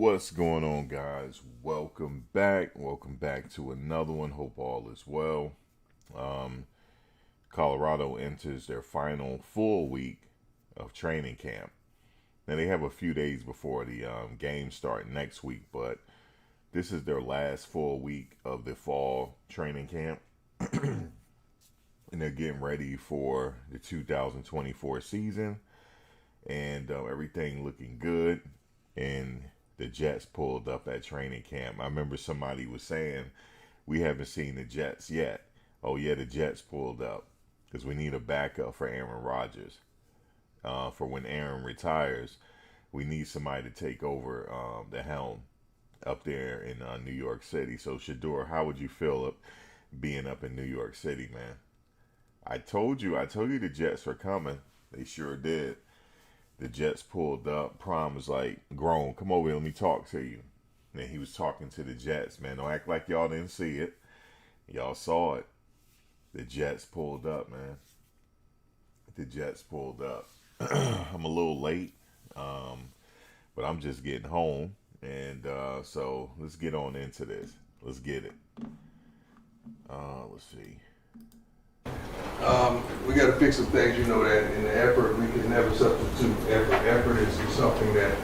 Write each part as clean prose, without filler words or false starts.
What's going on, guys? Welcome back. Welcome back to another one. Hope all is well. Colorado enters their final full week of training camp. Now, they have a few days before the games start next week, but this is their last full week of the fall training camp. And they're getting ready for the 2024 season. And everything looking good. And the Jets pulled up at training camp. I remember somebody was saying, we haven't seen the Jets yet. Oh, yeah, the Jets pulled up because we need a backup for Aaron Rodgers. For when Aaron retires, we need somebody to take over the helm up there in New York City. So, Shador, how would you feel being up in New York City, man? I told you the Jets were coming. They sure did. The Jets pulled up. Prime was like, grown, come over here, let me talk to you. And he was talking to the Jets, man. Don't act like y'all didn't see it. Y'all saw it. The Jets pulled up, man. The Jets pulled up. I'm a little late, but I'm just getting home. And so let's get on into this. Let's get it. Let's see. We got to fix some things, you know, that in the effort, we can never substitute effort. Effort is something that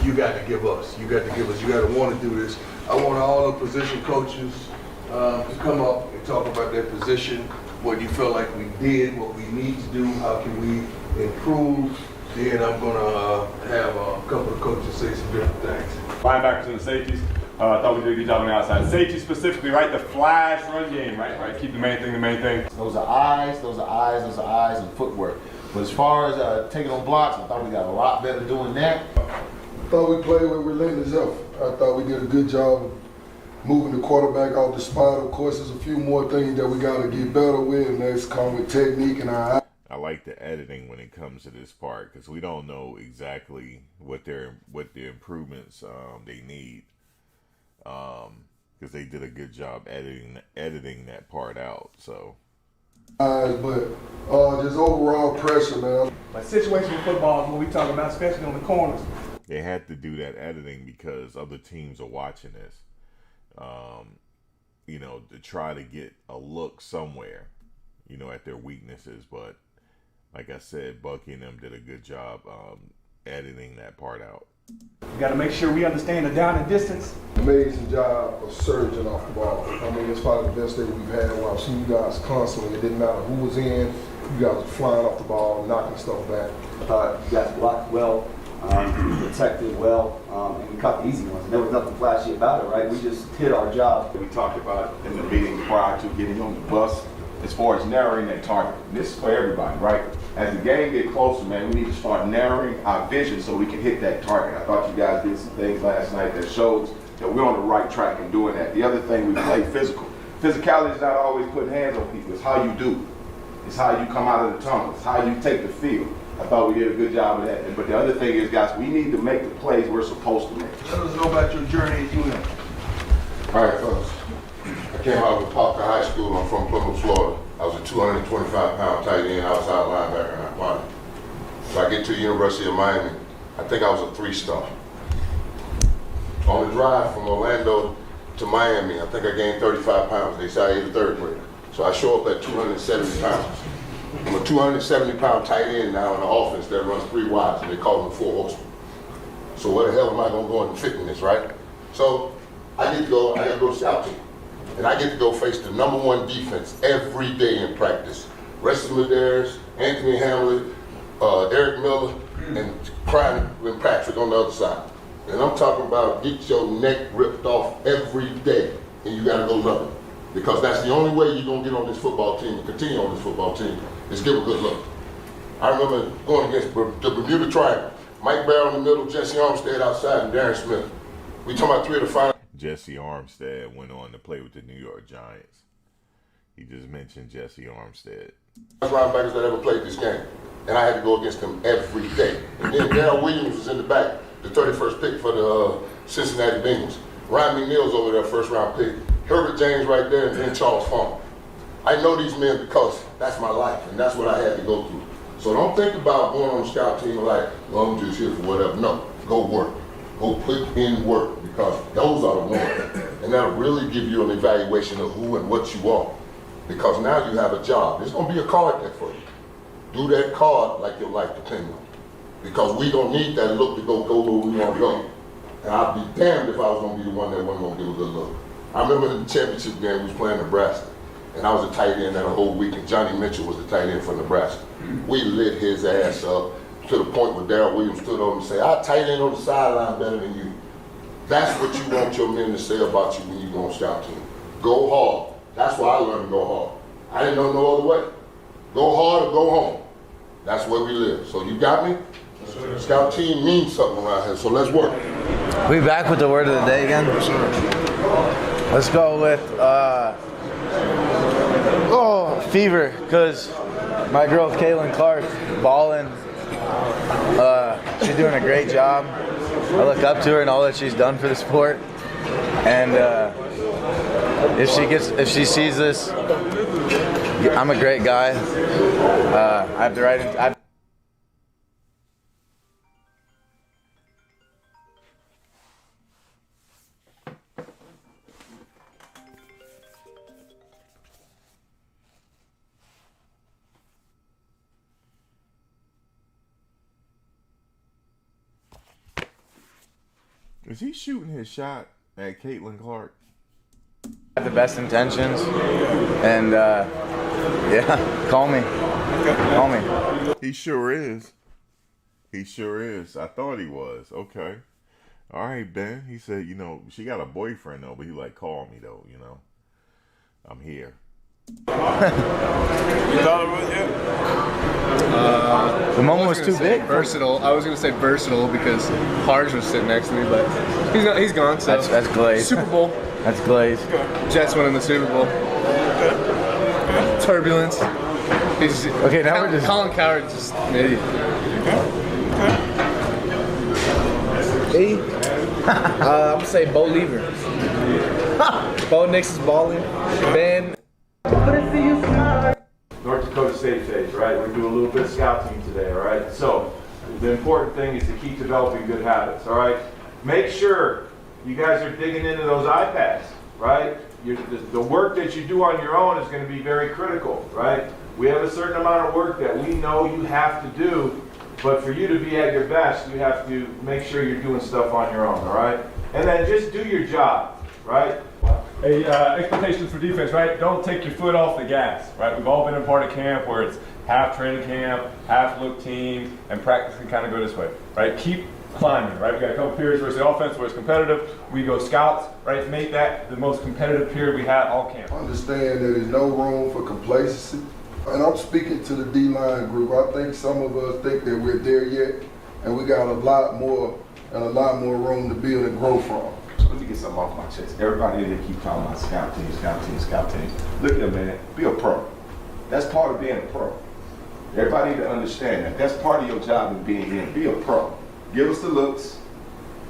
you got to give us. You got to want to do this. I want all the position coaches to come up and talk about their position, what you feel like we did, what we need to do, how can we improve. Then I'm going to have a couple of coaches say some different things. Linebackers and the safeties. I thought we did a good job on the outside. Safety specifically, right? The flash run game, right? Keep the main thing the main thing. Those are eyes, and footwork. But as far as taking on blocks, I thought we got a lot better doing that. I thought we played with relentless effort. I thought we did a good job of moving the quarterback off the spot. Of course, there's a few more things that we got to get better with, and that's come with technique and our. I like the editing when it comes to this part because we don't know exactly what the improvements they need. Because they did a good job editing that part out. So, but just overall pressure, man. But situational football is what we talking about, especially on the corners. They had to do that editing because other teams are watching this. To try to get a look somewhere, at their weaknesses. But like I said, Bucky and them did a good job editing that part out. We got to make sure we understand the down and distance. Amazing job of surging off the ball. I mean, it's probably the best day we've had. I've seen you guys constantly. It didn't matter who was in. You guys were flying off the ball, knocking stuff back. I thought you guys blocked well, protected well, and we caught the easy ones. There was nothing flashy about it, right? We just did our job. We talked about in the meeting prior to getting on the bus, as far as narrowing that target. This is for everybody, right? As the game get closer, man, we need to start narrowing our vision so we can hit that target. I thought you guys did some things last night that shows that we're on the right track in doing that. The other thing, we play physical. Physicality is not always putting hands on people. It's how you do. It's how you come out of the tunnel. It's how you take the field. I thought we did a good job of that. But the other thing is, guys, we need to make the plays we're supposed to make. Let us know about your journey at UM. All right, fellas. I came out of Parker High School. I'm from Plymouth, Florida. I was a 225-pound tight end, outside linebacker, and I wanted. So I get to the University of Miami. I think I was a 3-star. On the drive from Orlando to Miami, I think I gained 35 pounds. They say I ate a third grader. So I show up at 270 pounds. I'm a 270-pound tight end now in the offense that runs 3 wides, and they call them 4 horsemen. So where the hell am I going to go and fit in this, right? So I got to go to scout team. And I get to go face the #1 defense every day in practice. Reston Medeiros, Anthony Hamlet, Eric Miller, and Brian Patrick on the other side. And I'm talking about get your neck ripped off every day, and you gotta go love it. Because that's the only way you're gonna get on this football team and continue on this football team is give a good look. I remember going against the Bermuda Triangle. Mike Barrow in the middle, Jesse Armstead outside, and Darren Smith. We talking about 3 of the 5. Jesse Armstead went on to play with the New York Giants. He just mentioned Jesse Armstead. Linebackers that ever played this game. And I had to go against them every day. And then Darrell Williams was in the back, the 31st pick for the Cincinnati Bengals. Ryan McNeil's over there, first-round pick. Herbert James right there, and then Charles Farmer. I know these men because that's my life, and that's what I had to go through. So don't think about going on the scout team like, well, I'm just here for whatever. No, go work. Go put in work, because those are the ones. And that'll really give you an evaluation of who and what you are. Because now you have a job. There's gonna be a card there for you. Do that card like your life depends on it. Because we don't need that look to go where we wanna go. And I'd be damned if I was gonna be the one that wasn't gonna give a good look. I remember in the championship game, we was playing Nebraska. And I was a tight end that whole week, and Johnny Mitchell was the tight end for Nebraska. We lit his ass up to the point where Darrell Williams stood over and said, "Our tight end on the sideline better than you." That's what you want your men to say about you when you go on scout team. Go hard. That's why I learned to go hard. I didn't know no other way. Go hard or go home. That's where we live. So you got me? Scout team means something around here, so let's work. We back with the word of the day again? Let's go with fever, because my girl Caitlin Clark, balling. She's doing a great job. I look up to her and all that she's done for the sport. And if she sees this, I'm a great guy. I have the right. Is he shooting his shot at Caitlin Clark? I have the best intentions, and yeah, call me. Call me. He sure is. He sure is. I thought he was. Okay. All right, Ben. He said, she got a boyfriend though, but he like, call me though, I'm here. The moment was too big. Versatile. I was gonna say versatile because Harge was sitting next to me, but he's gone. So that's glazed. Super Bowl. That's glazed. Jets winning the Super Bowl. Turbulence. He's okay. Now we're just Colin Cowherd's just an idiot. I'm gonna say Bo Lever. Bo Nix is balling. Ben. North Dakota State phase, right? We're doing a little bit of scout team today, all right? So the important thing is to keep developing good habits, all right? Make sure you guys are digging into those iPads, right? The work that you do on your own is going to be very critical, right? We have a certain amount of work that we know you have to do, but for you to be at your best, you have to make sure you're doing stuff on your own, all right? And then just do your job, right? Hey, expectations for defense, right? Don't take your foot off the gas, right? We've all been a part of camp where it's half training camp, half look team, and practice can kind of go this way, right? Keep climbing, right? We got a couple periods versus the offense where it's competitive. We go scouts, right? Make that the most competitive period we had all camp. Understand that there's no room for complacency. And I'm speaking to the D-line group. I think some of us think that we're there yet, and we got a lot more room to build and grow from. Let me get something off my chest. Everybody in here keep talking about scout team, scout team, scout team. Look here, man. Be a pro. That's part of being a pro. Everybody need to understand that. That's part of your job in being here. Be a pro. Give us the looks.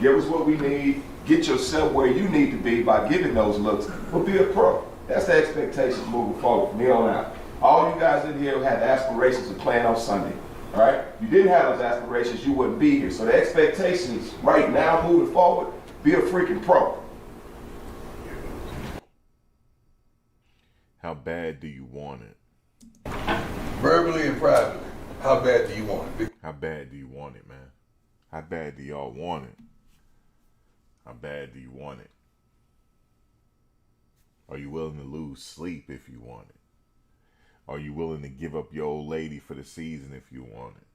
Give us what we need. Get yourself where you need to be by giving those looks. But be a pro. That's the expectations moving forward from here on out. All you guys in here have aspirations of playing on Sunday. All right? You didn't have those aspirations, you wouldn't be here. So the expectations right now moving forward, be a freaking pro. How bad do you want it? Verbally and privately, how bad do you want it? How bad do you want it, man? How bad do y'all want it? How bad do you want it? Are you willing to lose sleep if you want it? Are you willing to give up your old lady for the season if you want it?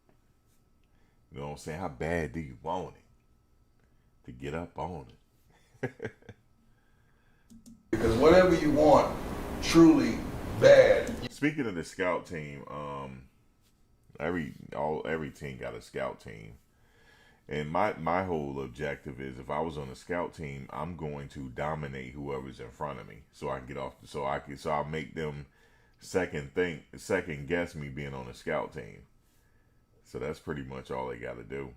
You know what I'm saying? How bad do you want it? To get up on it. Because whatever you want, truly bad. Speaking of the scout team, every team got a scout team, and my whole objective is if I was on a scout team, I'm going to dominate whoever's in front of me, so I can get off. So I'll make them second guess me being on a scout team. So that's pretty much all they got to do.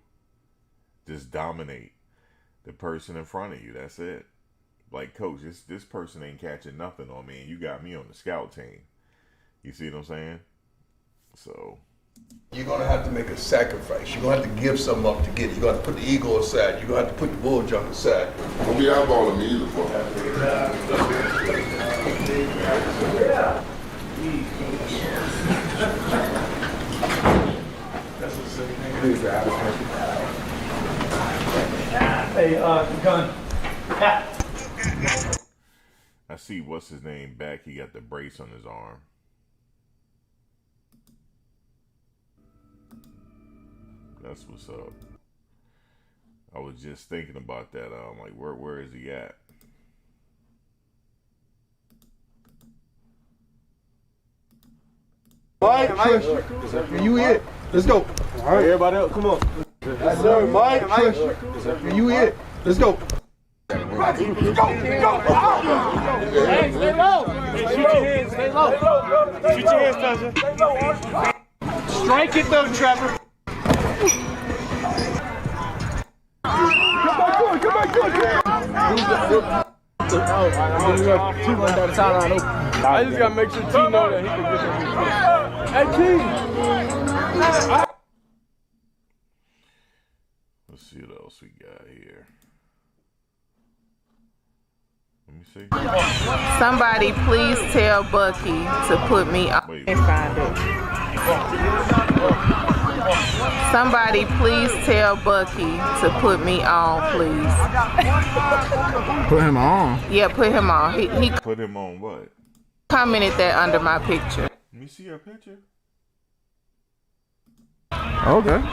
Just dominate the person in front of you. That's it. Like, coach, this person ain't catching nothing on me, and you got me on the scout team. You see what I'm saying? So You're gonna have to make a sacrifice. You're gonna have to give something up to get it. You're gonna have to put the ego aside. You're gonna have to put the bull junk aside. Don't be eyeballing me either, bro. Hey, gun. I see what's his name back. He got the brace on his arm. That's what's up. I was just thinking about that. Like, where is he at? Mike, you it. Let's go. All right, everybody else, come on. Yes, sir, Mike. You it. Let's go. Hey, stay low. Hey, shoot your hands, stay low. Shoot your hands, Tasha. Strike it though, Trevor. Come back to it. I just gotta make sure T know that he can get that. Hey, T! Let's see what else we got here. Let me see. Somebody please tell Bucky to put me on. Wait. Somebody please tell Bucky to put me on, please. Put him on. Yeah, put him on. He Put him on what? commented that under my picture. Let me see your picture. Okay.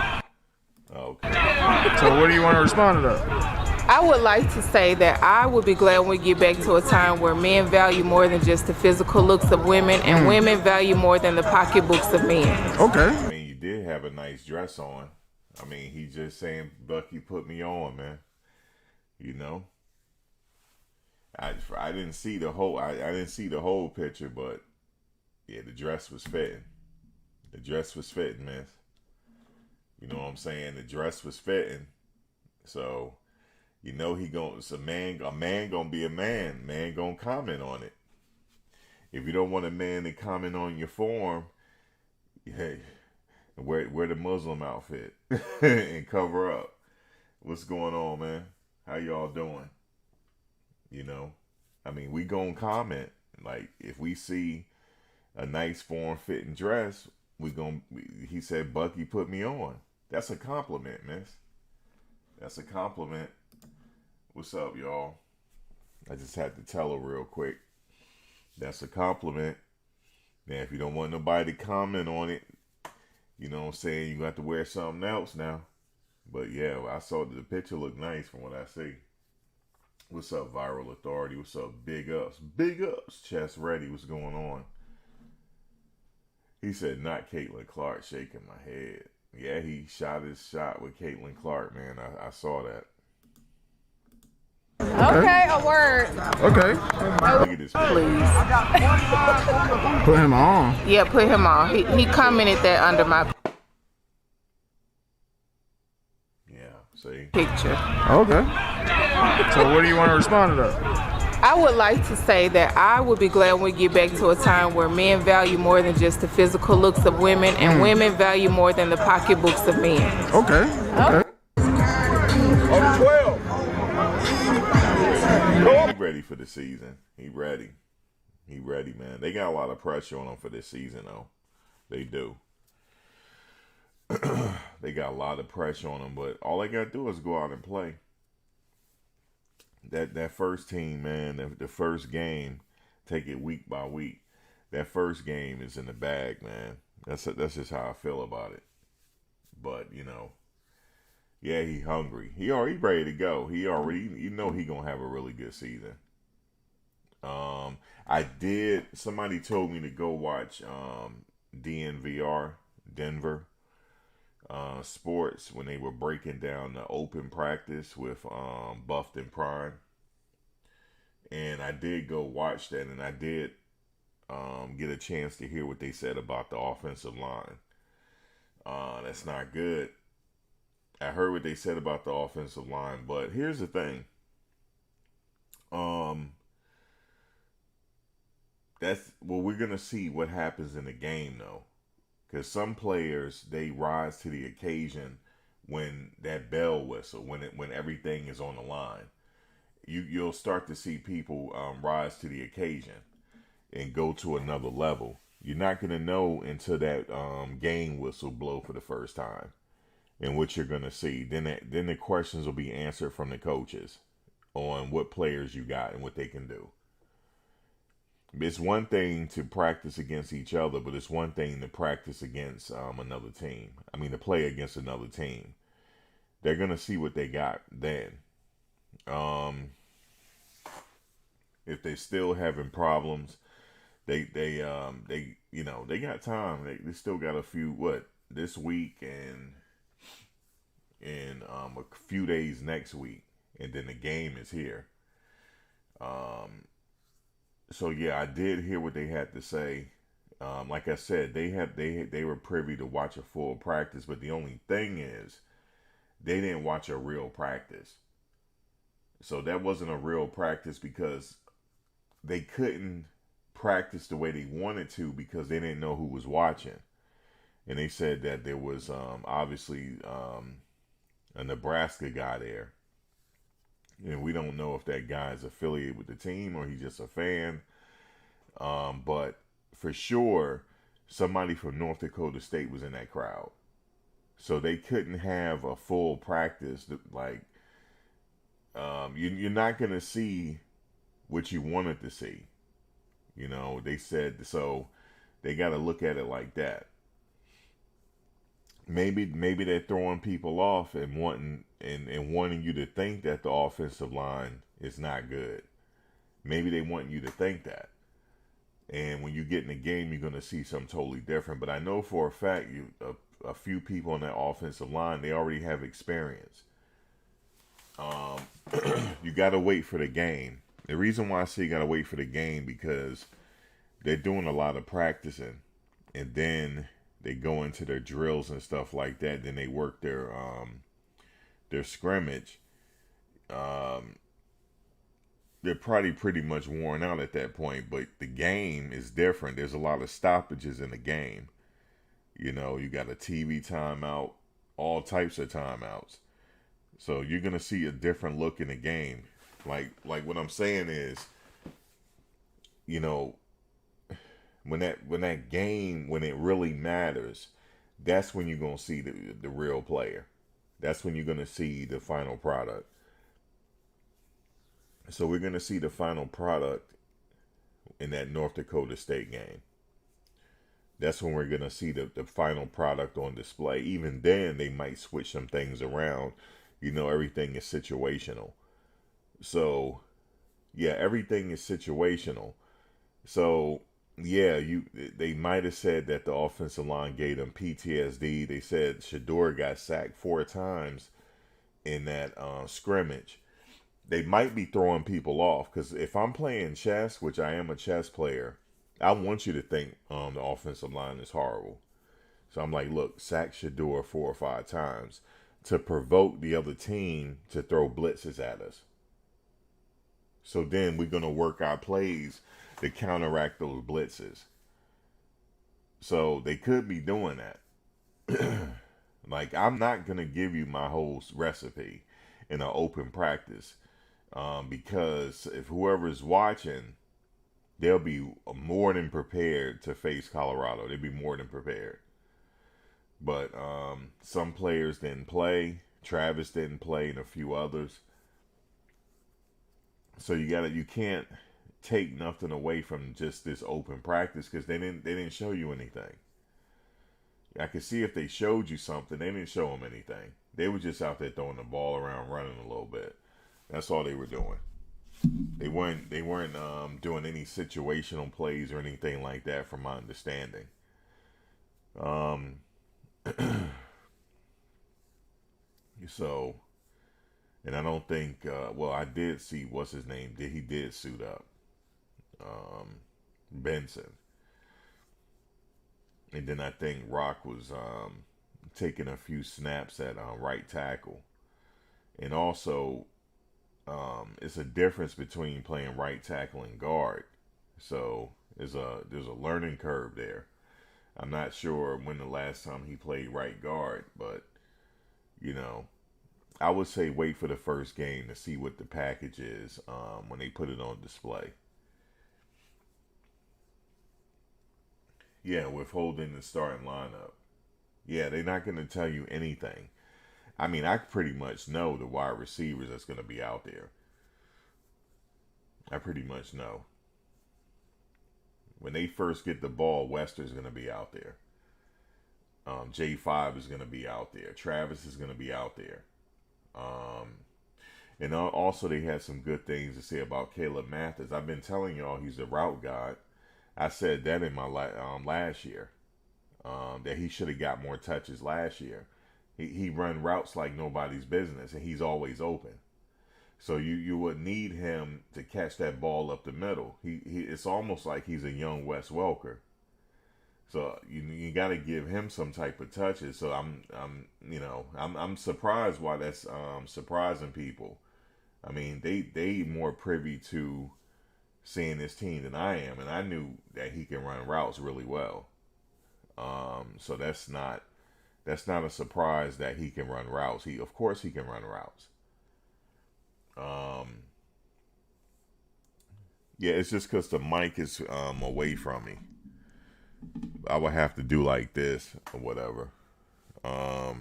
Okay. So what do you want to respond to that? I would like to say that I would be glad when we get back to a time where men value more than just the physical looks of women, and women value more than the pocketbooks of men. Okay. I mean, you did have a nice dress on. I mean, he's just saying, Bucky, put me on, man. You know, I didn't see the whole I didn't see the whole picture, but yeah, the dress was fitting. The dress was fitting, man. You know what I'm saying? The dress was fitting. So, you know, a man gonna be a man. Man gonna comment on it. If you don't want a man to comment on your form, hey, wear the Muslim outfit and cover up. What's going on, man? How y'all doing? You know, I mean, we gonna comment. Like, if we see a nice form-fitting dress, he said, Bucky, put me on. That's a compliment, miss. That's a compliment. What's up, y'all? I just had to tell her real quick. That's a compliment. Now, if you don't want nobody to comment on it, you know what I'm saying, you got to wear something else now. But yeah, I saw that the picture looked nice from what I see. What's up, Viral Authority? What's up, Big Ups? Big Ups, Chest Ready. What's going on? He said, not Caitlin Clark, shaking my head. Yeah, he shot his shot with Caitlin Clark, man. I saw that. Okay, a word. Okay. Look at this. Please. Put him on. Yeah, put him on. He commented that under my See? picture. Okay. So what do you want to respond to that? I would like to say that I would be glad when we get back to a time where men value more than just the physical looks of women, and women value more than the pocketbooks of men. Okay. Okay. On 12. He ready for the season. He ready. He ready, man. They got a lot of pressure on him for this season, though. They do. They got a lot of pressure on them, but all they got to do is go out and play. That first team, man, the first game, take it week by week. That first game is in the bag, man. That's just how I feel about it. But, you know, yeah, he hungry. He already ready to go. He already, you know, he gonna have a really good season. Somebody told me to go watch DNVR, Denver Sports, when they were breaking down the open practice with Buffed and Prime. And I did go watch that, and I did get a chance to hear what they said about the offensive line. That's not good. I heard what they said about the offensive line, but here's the thing. We're gonna see what happens in the game, though, because some players, they rise to the occasion when that bell whistle, when everything is on the line. You'll start to see people rise to the occasion and go to another level. You're not going to know until that game whistle blow for the first time, and what you're going to see. Then the questions will be answered from the coaches on what players you got and what they can do. It's one thing to practice against each other, but it's one thing to practice against another team. I mean, to play against another team. They're going to see what they got then. If they're still having problems, they got time. They still got a few, this week and a few days next week, and then the game is here. So yeah, I did hear what they had to say. Like I said, they were privy to watch a full practice, but the only thing is, they didn't watch a real practice. So that wasn't a real practice because they couldn't practice the way they wanted to because they didn't know who was watching. And they said that there was obviously a Nebraska guy there. And we don't know if that guy is affiliated with the team or he's just a fan. But for sure, somebody from North Dakota State was in that crowd. So they couldn't have a full practice. Like, you're not going to see what you wanted to see. You know, they said, so they got to look at it like that. Maybe they're throwing people off and wanting you to think that the offensive line is not good. Maybe they want you to think that. And when you get in the game, you're going to see something totally different. But I know for a fact, a few people on that offensive line, they already have experience. You got to wait for the game. The reason why I say you got to wait for the game, because they're doing a lot of practicing, and then they go into their drills and stuff like that. Then they work their scrimmage. They're probably pretty much worn out at that point, but the game is different. There's a lot of stoppages in the game. You know, you got a TV timeout, all types of timeouts. So you're going to see a different look in the game. Like what I'm saying is, you know, when that game, when it really matters, that's when you're going to see the real player. That's when you're going to see the final product. So we're going to see the final product in that North Dakota State game. That's when we're going to see the final product on display. Even then, they might switch some things around. You know, everything is situational. So, yeah, everything is situational. So, yeah, they might have said that the offensive line gave them PTSD. They said Shador got sacked 4 times in that scrimmage. They might be throwing people off, because if I'm playing chess, which I am a chess player, I want you to think the offensive line is horrible. So I'm like, look, sack Shador 4 or 5 times to provoke the other team to throw blitzes at us. So then we're going to work our plays to counteract those blitzes. So they could be doing that. Like, I'm not going to give you my whole recipe in an open practice. Because if whoever's watching, they'll be more than prepared to face Colorado. They'll be more than prepared. But some players didn't play. Travis didn't play, and a few others. So you can't take nothing away from just this open practice, because they didn't show you anything. I could see if they showed you something, they didn't show them anything. They were just out there throwing the ball around, running a little bit. That's all they were doing. They weren't doing any situational plays or anything like that, from my understanding. So, and I don't think, I did see, what's his name? He did suit up. Benson. And then I think Rock was taking a few snaps at right tackle. And also, it's a difference between playing right tackle and guard. So there's a learning curve there. I'm not sure when the last time he played right guard, but you know, I would say wait for the first game to see what the package is when they put it on display. Yeah, withholding the starting lineup. Yeah, they're not going to tell you anything. I mean, I pretty much know the wide receivers that's going to be out there. I pretty much know. When they first get the ball, Wester's going to be out there. J5 is going to be out there. Travis is going to be out there. And also they had some good things to say about Caleb Mathis. I've been telling y'all he's a route god. I said that in my last year. That he should have got more touches last year. He run routes like nobody's business, and he's always open. So you would need him to catch that ball up the middle. It's almost like he's a young Wes Welker. So you got to give him some type of touches. So I'm surprised why that's surprising people. I mean, they more privy to seeing this team than I am, and I knew that he can run routes really well. So that's not a surprise that he can run routes. Of course he can run routes. Yeah, it's just because the mic is away from me. I would have to do like this or whatever. The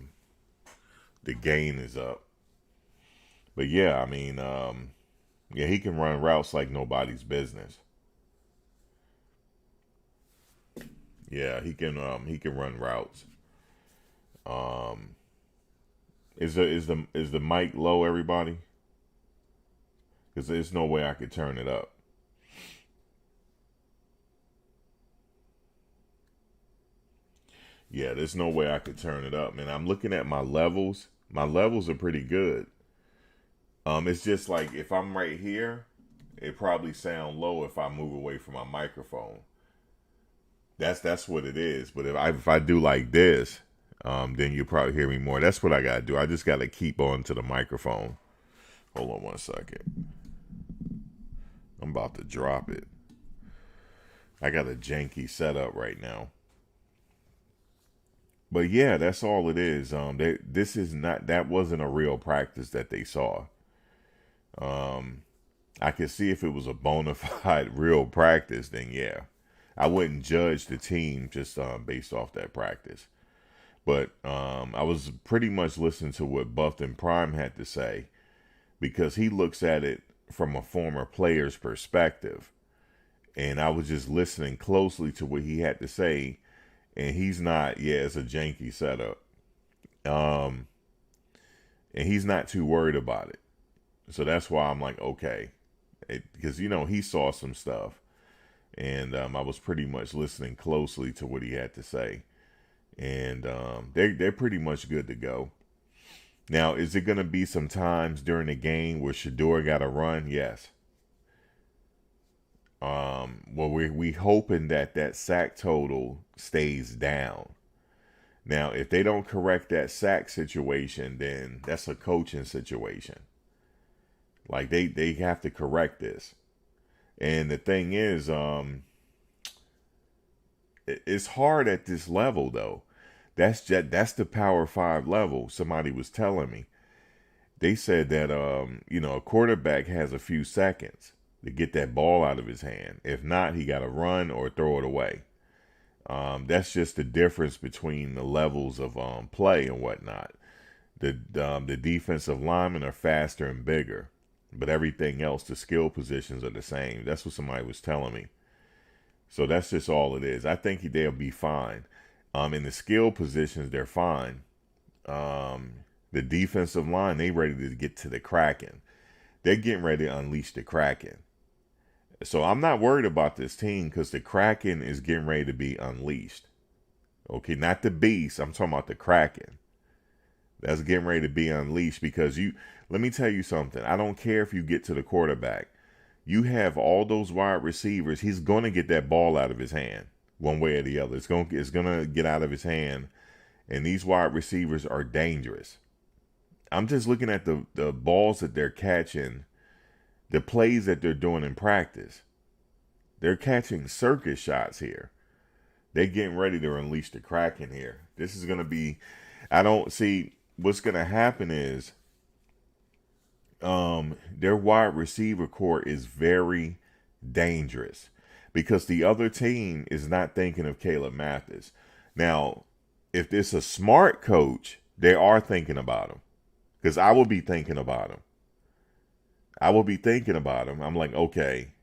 gain is up. But yeah, I mean, yeah, he can run routes like nobody's business. Yeah, he can run routes. Is the mic low, everybody? Because there's no way I could turn it up. Yeah, there's no way I could turn it up. Man, I'm looking at my levels. My levels are pretty good. It's just like if I'm right here, it probably sound low if I move away from my microphone. That's what it is. But if I do like this, then you'll probably hear me more. That's what I gotta do. I just gotta keep on to the microphone. Hold on one second. I'm about to drop it. I got a janky setup right now. But yeah, that's all it is. That wasn't a real practice that they saw. I could see if it was a bona fide real practice, then yeah. I wouldn't judge the team just based off that practice. But I was pretty much listening to what Buffton Prime had to say because he looks at it from a former player's perspective. And I was just listening closely to what he had to say. And he's not, it's a janky setup. And he's not too worried about it. So that's why I'm like, okay. Because, he saw some stuff. And I was pretty much listening closely to what he had to say. And they're pretty much good to go. Now, is it going to be some times during the game where Shador got to run? Yes. Well, we hoping that sack total stays down. Now, if they don't correct that sack situation, then that's a coaching situation. Like they have to correct this. And the thing is, it's hard at this level though. That's the Power 5 level. Somebody was telling me. They said that a quarterback has a few seconds to get that ball out of his hand. If not, he got to run or throw it away. That's just the difference between the levels of play and whatnot. The defensive linemen are faster and bigger, but everything else, the skill positions are the same. That's what somebody was telling me. So that's just all it is. I think they'll be fine. In the skill positions, they're fine. The defensive line, they ready to get to the Kraken. They're getting ready to unleash the Kraken. So I'm not worried about this team because the Kraken is getting ready to be unleashed. Okay, not the beast. I'm talking about the Kraken. That's getting ready to be unleashed because let me tell you something. I don't care if you get to the quarterback. You have all those wide receivers. He's going to get that ball out of his hand one way or the other. It's going to get out of his hand. And these wide receivers are dangerous. I'm just looking at the balls that they're catching, the plays that they're doing in practice. They're catching circus shots here. They getting ready to unleash the Kraken here. This is gonna be. I don't see what's gonna happen is, their wide receiver core is very dangerous because the other team is not thinking of Caleb Mathis. Now, if it's a smart coach, they are thinking about him because I will be thinking about him. I'm like, okay,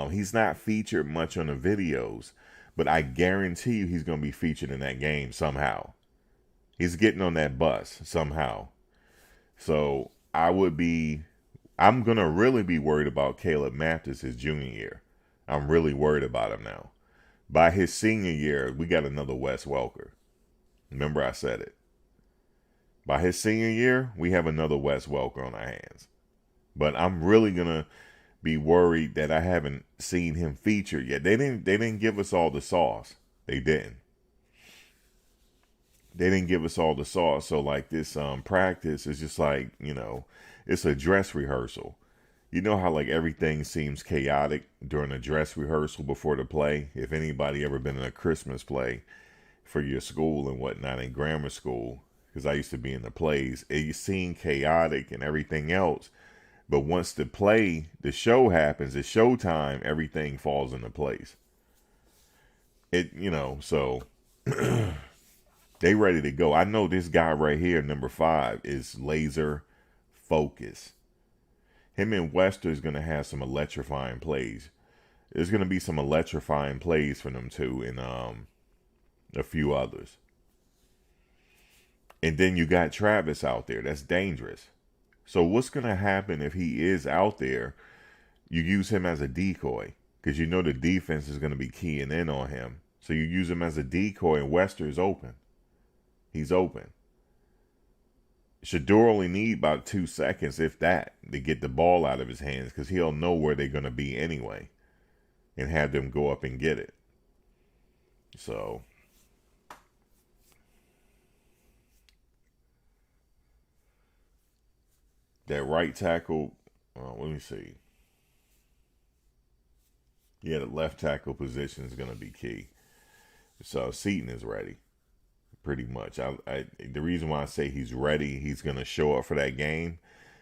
he's not featured much on the videos, but I guarantee you he's going to be featured in that game somehow. He's getting on that bus somehow. So I'm going to really be worried about Caleb Mathis his junior year. I'm really worried about him now. By his senior year, we got another Wes Welker. Remember I said it. By his senior year, we have another Wes Welker on our hands. But I'm really going to be worried that I haven't seen him featured yet. They didn't give us all the sauce. They didn't. They didn't give us all the sauce. So like this practice is just like, it's a dress rehearsal. You know how like everything seems chaotic during a dress rehearsal before the play? If anybody ever been in a Christmas play for your school and whatnot in grammar school, because I used to be in the plays, it seemed chaotic and everything else. But once the show happens, it's showtime, everything falls into place. So they ready to go. I know this guy right here, number 5, is laser focused. Him and Wester is going to have some electrifying plays. There's going to be some electrifying plays for them too, and a few others. And then you got Travis out there. That's dangerous. So what's going to happen if he is out there? You use him as a decoy because you know the defense is going to be keying in on him. So you use him as a decoy, and Wester is open. He's open. Shador only need about 2 seconds, if that, to get the ball out of his hands because he'll know where they're going to be anyway and have them go up and get it. So that right tackle, let me see. Yeah, the left tackle position is going to be key. So Seaton is ready. Pretty much. The reason why I say he's ready, he's going to show up for that game,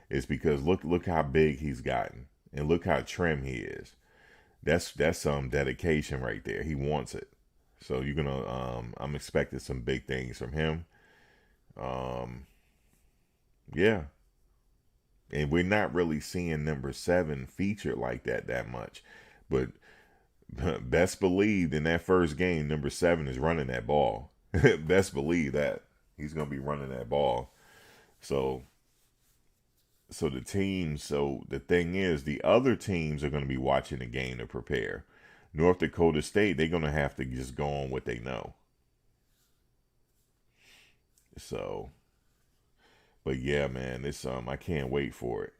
is because look how big he's gotten and look how trim he is. That's some dedication right there. He wants it. So you're gonna I'm expecting some big things from him. Yeah. And we're not really seeing number 7 featured like that much, but best believe in that first game, number 7 is running that ball. Best believe that he's going to be running that ball. So the thing is, the other teams are going to be watching the game to prepare. North Dakota State, they're going to have to just go on what they know. So, but yeah, man, it's I can't wait for it.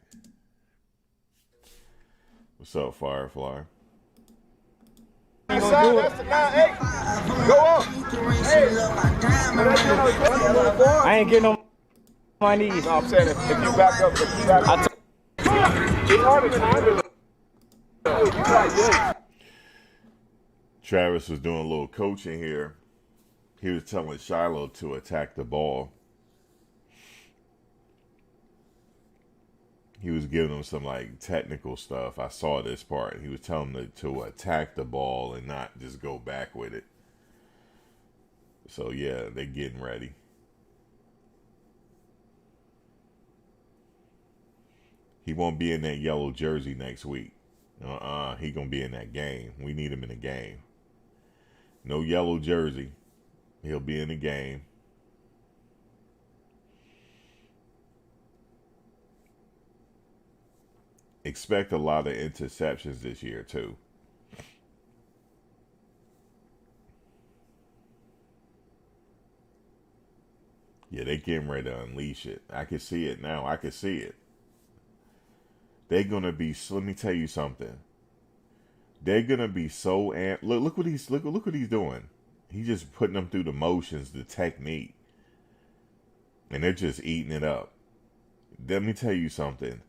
What's up, Firefly? That's the 9-8. Go up. Hey. I ain't getting on my knees. No, I'm saying if you back up, it's hard to Travis was doing a little coaching here. He was telling Shiloh to attack the ball. He was giving him some like technical stuff. I saw this part. He was telling him to attack the ball and not just go back with it. So yeah, they're getting ready. He won't be in that yellow jersey next week. He gonna be in that game. We need him in the game. No yellow jersey. He'll be in the game. Expect a lot of interceptions this year too. Yeah, they getting ready to unleash it. I can see it now. I can see it. They're gonna be. Let me tell you something. They're gonna be so amped. Look what he's doing. He's just putting them through the motions, the technique, and they're just eating it up. Let me tell you something.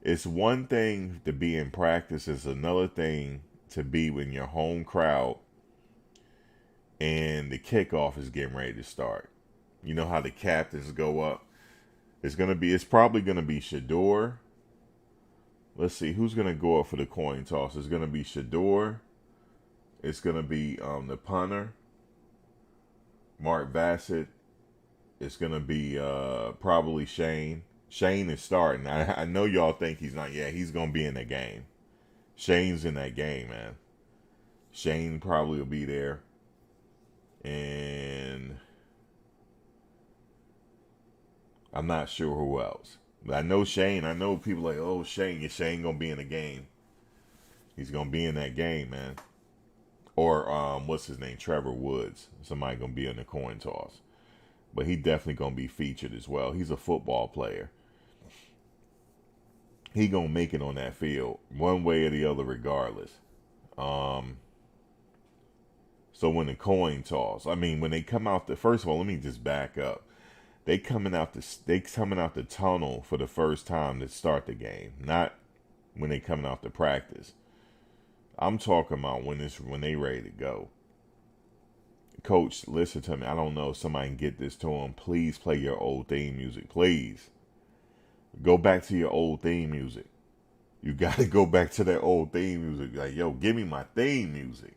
It's one thing to be in practice. It's another thing to be in your home crowd and the kickoff is getting ready to start. You know how the captains go up? It's probably gonna be Shador. Let's see who's gonna go up for the coin toss. It's gonna be Shador. It's gonna be the punter, Mark Bassett. It's gonna be probably Shane. Shane is starting. I know y'all think he's not. Yeah, he's gonna be in that game. Shane's in that game, man. Shane probably will be there. And I'm not sure who else. But I know Shane. I know people like, oh, Shane. Yeah, Shane going to be in the game. He's going to be in that game, man. Or, what's his name? Trevor Woods. Somebody going to be in the coin toss. But he definitely going to be featured as well. He's a football player. He going to make it on that field one way or the other regardless. So when the coin toss, I mean, when they come out first of all, let me just back up. They coming out the tunnel for the first time to start the game, not when they coming out to practice. I'm talking about when they ready to go. Coach, listen to me. I don't know if somebody can get this to him. Please play your old theme music. Please. Go back to your old theme music. You got to go back to that old theme music. Like, yo, give me my theme music.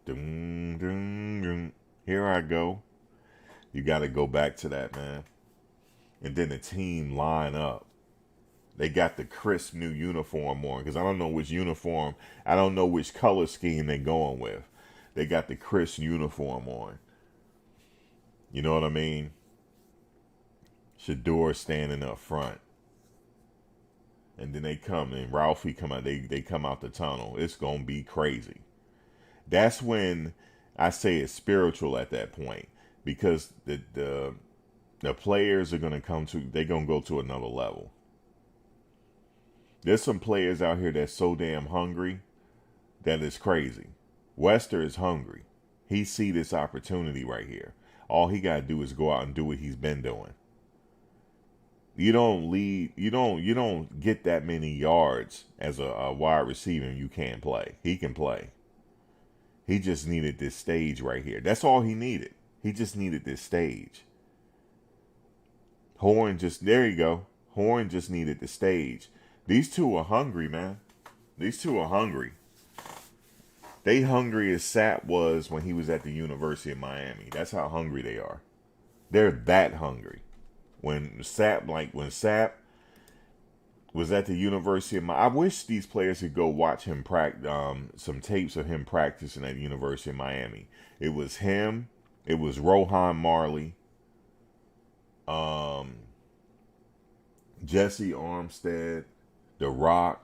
Dun, dun, dun. Here I go. You got to go back to that, man. And then the team line up. They got the crisp new uniform on because I don't know which uniform. I don't know which color scheme they're going with. They got the crisp uniform on. You know what I mean? Shador standing up front. And then they come and Ralphie come out. They come out the tunnel. It's going to be crazy. That's when I say it's spiritual at that point because the players are going to they're going to go to another level. There's some players out here that's so damn hungry that it's crazy. Wester is hungry. He see this opportunity right here. All he got to do is go out and do what he's been doing. You don't get that many yards as a wide receiver and you can't play. He can play. He just needed this stage right here. That's all he needed. He just needed this stage. There you go. Horn just needed the stage. These two are hungry, man. These two are hungry. They hungry as Sapp was when he was at the University of Miami. That's how hungry they are. They're that hungry. When Sapp was at the University of Miami, I wish these players could go watch him practice, some tapes of him practicing at the University of Miami. It was him. It was Rohan Marley. Jesse Armstead, The Rock,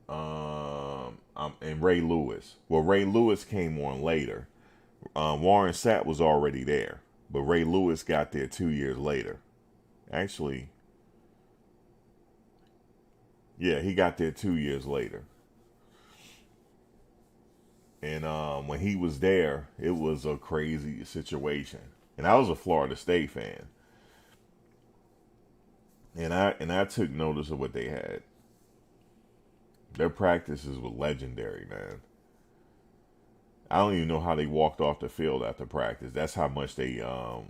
and Ray Lewis. Well, Ray Lewis came on later. Warren Sapp was already there, but Ray Lewis got there 2 years later. Actually, yeah, he got there 2 years later. And when he was there, it was a crazy situation. And I was a Florida State fan. And I took notice of what they had. Their practices were legendary, man. I don't even know how they walked off the field after practice. That's how much they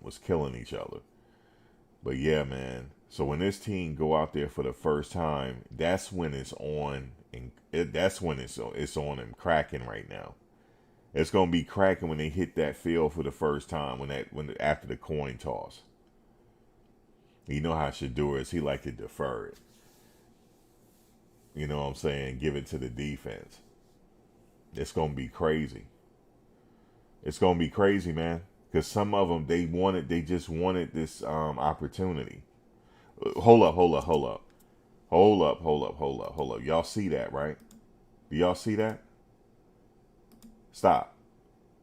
was killing each other. But yeah, man. So when this team go out there for the first time, that's when it's on, and that's when it's on and cracking right now. It's gonna be cracking when they hit that field for the first time after the coin toss. You know how Shador is. He like to defer it. You know what I'm saying? Give it to the defense. It's going to be crazy. It's going to be crazy, man. Because some of them, they just wanted this opportunity. Hold up. Y'all see that, right? Do y'all see that? Stop.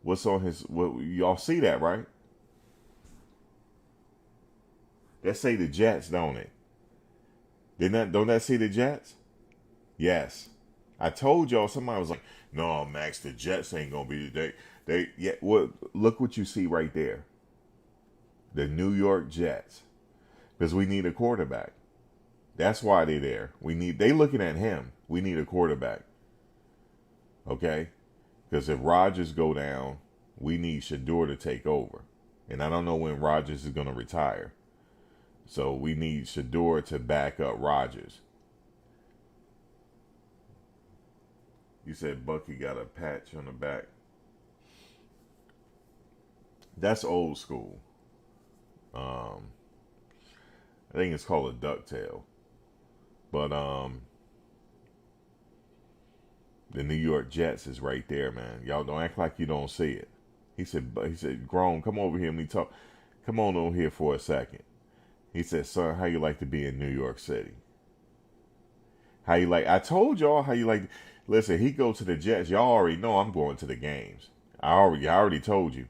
Y'all see that, right? That say the Jets, don't it? Don't that say the Jets? Yes. I told y'all, somebody was like, no, Max, the Jets ain't gonna be look what you see right there. The New York Jets. Because we need a quarterback. That's why they're there. They looking at him. We need a quarterback. Okay? Because if Rodgers go down, we need Shador to take over. And I don't know when Rodgers is going to retire. So we need Shador to back up Rodgers. You said Bucky got a patch on the back. That's old school. I think it's called a ducktail. But the New York Jets is right there, man. Y'all don't act like you don't see it. He said, Grown, come over here and talk. Come on over here for a second. He said, sir, how you like to be in New York City? How you like? I told y'all how you like. Listen, he go to the Jets. Y'all already know I'm going to the games. I already told you.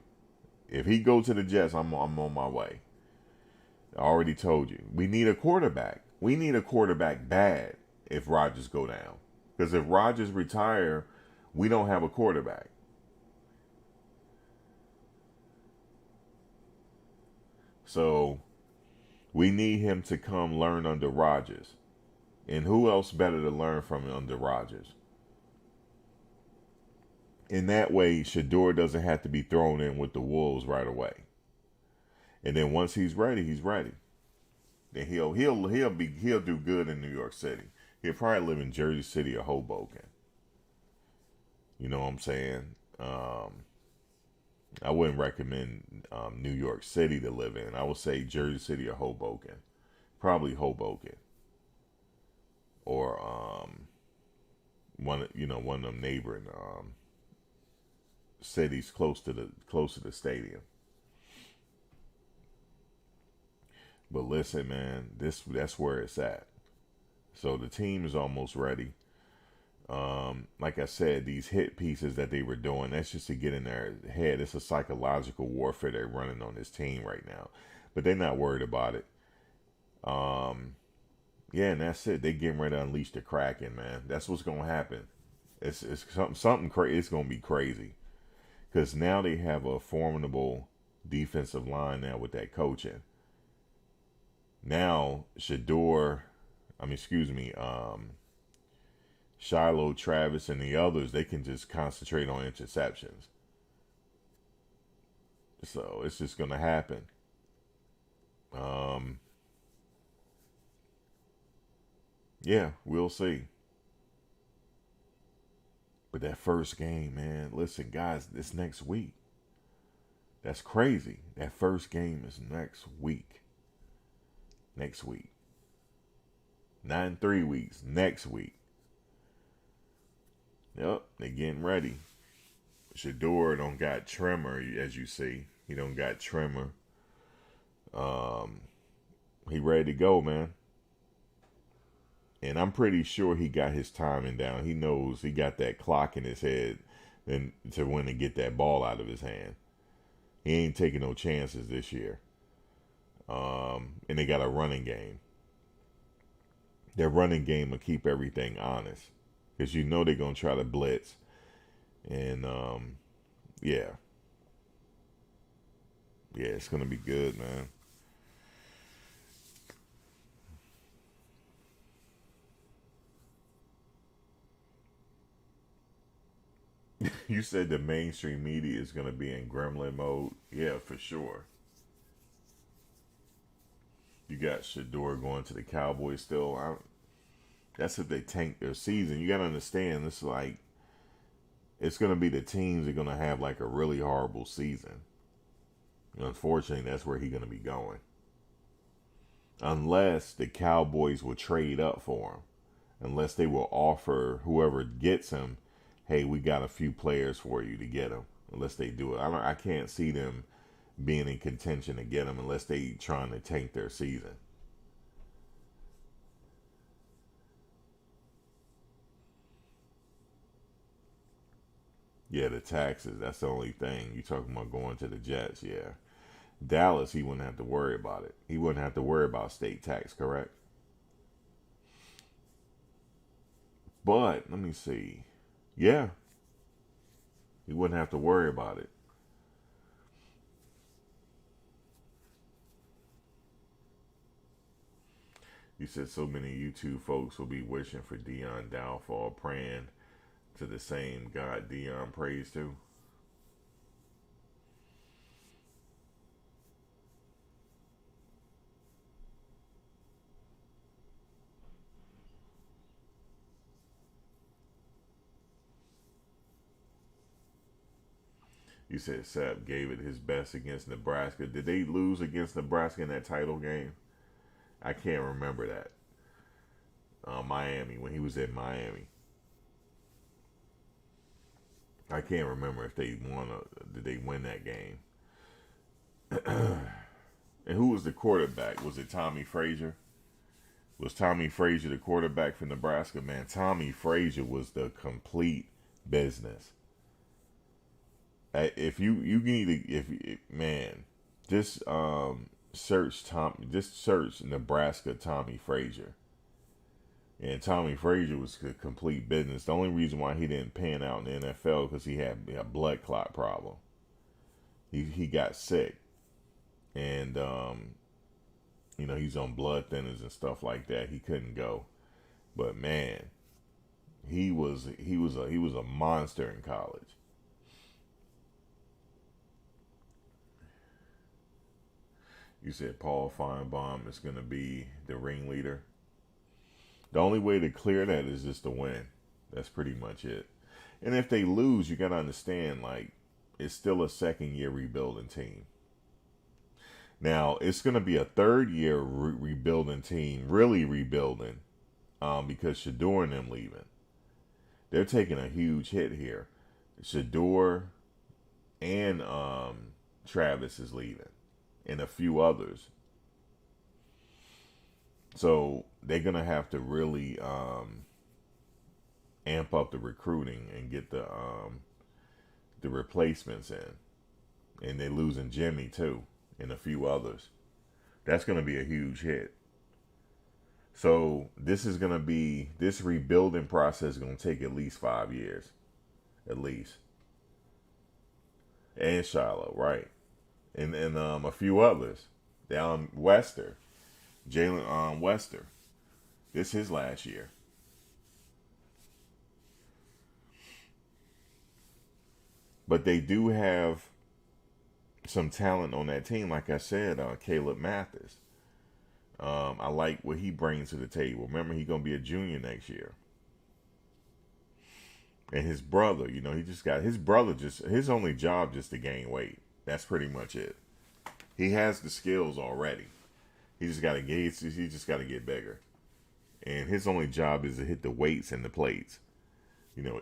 If he go to the Jets, I'm on my way. I already told you. We need a quarterback. We need a quarterback bad if Rodgers go down. Because if Rodgers retire, we don't have a quarterback. So we need him to come learn under Rodgers. And who else better to learn from under Rodgers? In that way, Shador doesn't have to be thrown in with the Wolves right away. And then once he's ready, he's ready. Then he'll do good in New York City. He'll probably live in Jersey City or Hoboken. You know what I'm saying? I wouldn't recommend New York City to live in. I would say Jersey City or Hoboken. Probably Hoboken. Or one of them neighboring cities close to the stadium. But listen, man, that's where it's at. So the team is almost ready. Like I said, these hit pieces that they were doing, that's just to get in their head. It's a psychological warfare they're running on this team right now. But they're not worried about it. Yeah, and that's it. They're getting ready to unleash the Kraken, man. That's what's going to happen. It's something crazy. It's going to be crazy. Because now they have a formidable defensive line now with that coaching. Now, Shiloh, Travis, and the others, they can just concentrate on interceptions. So it's just going to happen. Yeah, we'll see. But that first game, man, listen, guys, this next week. That's crazy. That first game is next week. Next week. Not in 3 weeks. Next week. Yep, they getting ready. Shador don't got trimmer, as you see. He don't got trimmer. He ready to go, man. And I'm pretty sure he got his timing down. He knows he got that clock in his head and to when to get that ball out of his hand. He ain't taking no chances this year. And they got a running game. Their running game will keep everything honest. Because you know they're going to try to blitz. And, yeah. Yeah, it's going to be good, man. You said the mainstream media is going to be in gremlin mode. Yeah, for sure. You got Shador going to the Cowboys still. That's if they tank their season. You got to understand, it's like, it's going to be the teams that are going to have like a really horrible season. Unfortunately, that's where he's going to be going. Unless the Cowboys will trade up for him. Unless they will offer whoever gets him, hey, we got a few players for you to get him. Unless they do it. I can't see them being in contention to get him unless they trying to tank their season. Yeah, the taxes, that's the only thing. You talking about going to the Jets, yeah. Dallas, he wouldn't have to worry about it. He wouldn't have to worry about state tax, correct? But, let me see. Yeah. He wouldn't have to worry about it. You said so many YouTube folks will be wishing for Deion downfall, praying to the same God Deion prays to. You said Sep gave it his best against Nebraska. Did they lose against Nebraska in that title game? I can't remember that. Miami, when he was in Miami. I can't remember if they won or did they win that game. And who was the quarterback? Was it Tommy Frazier? Was Tommy Frazier the quarterback for Nebraska? Man, Tommy Frazier was the complete business. If you need to, man, just search Nebraska Tommy Frazier. And Tommy Frazier was a complete business. The only reason why he didn't pan out in the NFL because he had a blood clot problem. He got sick, and he's on blood thinners and stuff like that. He couldn't go, but man, he was a monster in college. You said Paul Feinbaum is going to be the ringleader. The only way to clear that is just to win. That's pretty much it. And if they lose, you got to understand, like, it's still a second-year rebuilding team. Now, it's going to be a third-year rebuilding team, really rebuilding, because Shador and them leaving. They're taking a huge hit here. Shador and Travis is leaving, and a few others. So they're going to have to really amp up the recruiting and get the replacements in. And they're losing Jimmy, too, and a few others. That's going to be a huge hit. So this rebuilding process is going to take at least 5 years. At least. And Shiloh, right. And a few others. Wester. Jalen Wester. This is his last year. But they do have some talent on that team. Like I said, Caleb Mathis. I like what he brings to the table. Remember, he's going to be a junior next year. And his brother, his only job just to gain weight. That's pretty much it. He has the skills already. He just got to get bigger. And his only job is to hit the weights and the plates.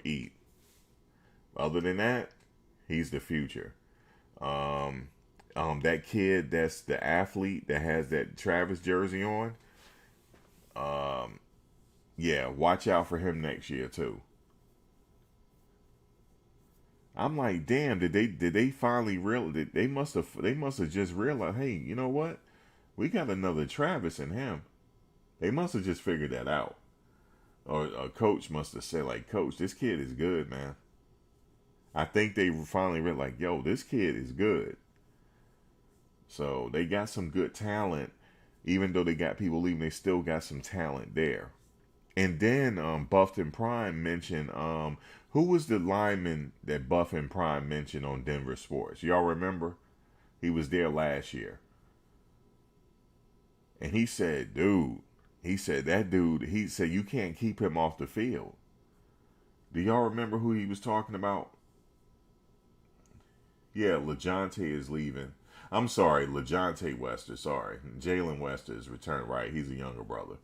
Eat. Other than that, he's the future. That kid that's the athlete that has that Travis jersey on. Watch out for him next year too. I'm like, damn, did they finally realize? They must have just realized, hey, you know what? We got another Travis in him. They must have just figured that out. Or a coach must have said, like, Coach, this kid is good, man. I think they finally realized, like, yo, this kid is good. So they got some good talent. Even though they got people leaving, they still got some talent there. And then Buff and Prime mentioned, who was the lineman that Buff and Prime mentioned on Denver Sports? Y'all remember? He was there last year. And he said, he said you can't keep him off the field. Do y'all remember who he was talking about? Yeah, LeJohntay is leaving. I'm sorry, LeJohntay Wester, sorry. Jalen Wester is returned, right? He's a younger brother.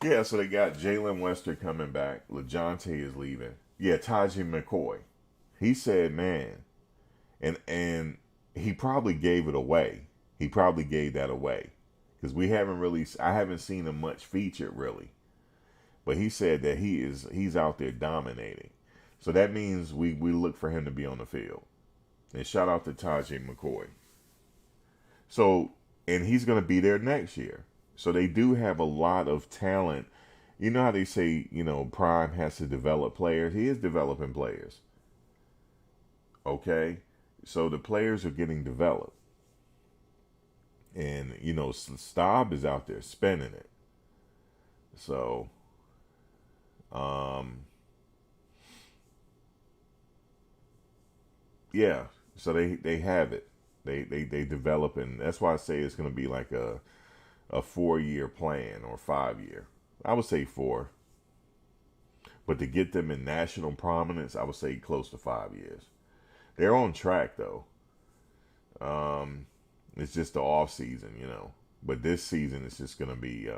Yeah, so they got Jalen Wester coming back. LeJohntay is leaving. Yeah, Tajay McCoy. He said, man, and he probably gave it away. He probably gave that away because I haven't seen him much featured really. But he said that he's out there dominating. So that means we look for him to be on the field. And shout out to Tajay McCoy. So, and he's going to be there next year. So they do have a lot of talent. You know how they say, Prime has to develop players? He is developing players. Okay? So the players are getting developed. And, Staub is out there spending it. So, yeah. So they have it. They develop, and that's why I say it's going to be like a 4-year plan or 5-year. I would say 4. But to get them in national prominence, I would say close to 5 years. They're on track though. It's just the off season, But this season is just gonna be.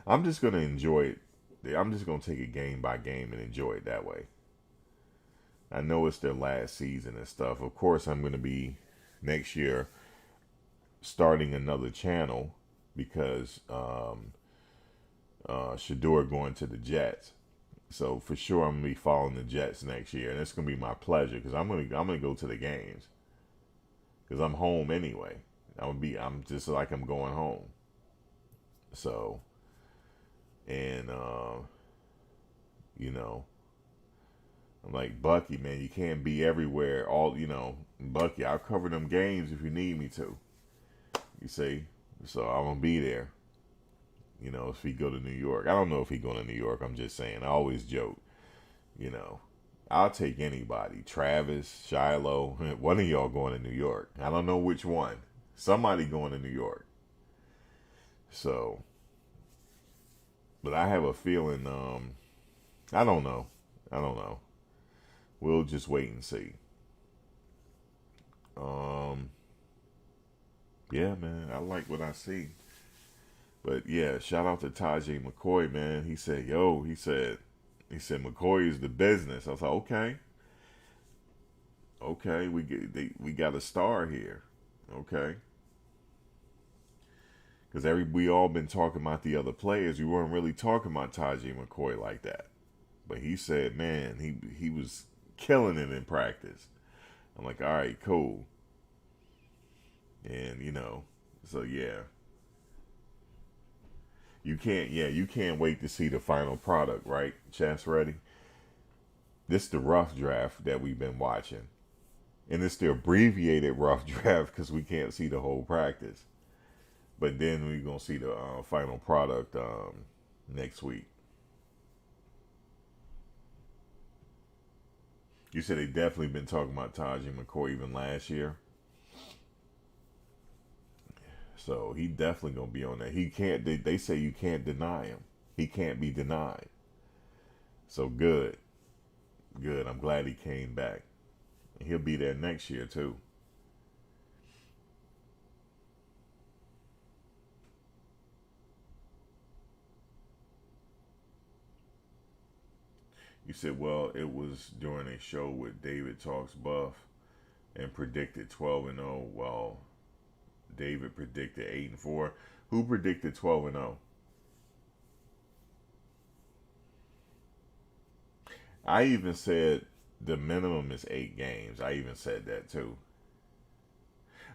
I'm just gonna enjoy it. I'm just gonna take it game by game and enjoy it that way. I know it's their last season and stuff. Of course, I'm gonna be next year starting another channel because Shador going to the Jets. So for sure, I'm gonna be following the Jets next year, and it's gonna be my pleasure because I'm gonna go to the games because I'm home anyway. I'm just like I'm going home. So, and I'm like, Bucky, man, you can't be everywhere. Bucky, I'll cover them games if you need me to. You see, so I'm gonna be there. If he go to New York, I don't know if he going to New York. I'm just saying. I always joke. I'll take anybody. Travis, Shiloh, one of y'all going to New York. I don't know which one. Somebody going to New York. So, but I have a feeling. I don't know. We'll just wait and see. Yeah, man, I like what I see. But yeah, shout out to Tajay McCoy, man. He said, McCoy is the business. I was like, okay, we got a star here, okay. Because we all been talking about the other players. We weren't really talking about Tajay McCoy like that. But he said, man, he was killing it in practice. I'm like, all right, cool. And so yeah. You can't wait to see the final product, right? Chess ready? This is the rough draft that we've been watching. And it's the abbreviated rough draft because we can't see the whole practice. But then we're going to see the final product next week. You said they definitely been talking about Tajay McCoy even last year. So he definitely gonna be on that. He can't. They say you can't deny him. He can't be denied. So good. I'm glad he came back. He'll be there next year too. You said, well, it was during a show with David Talks Buff and predicted 12-0. Well, David predicted 8-4. Who predicted 12-0? I even said the minimum is 8 games. I even said that too.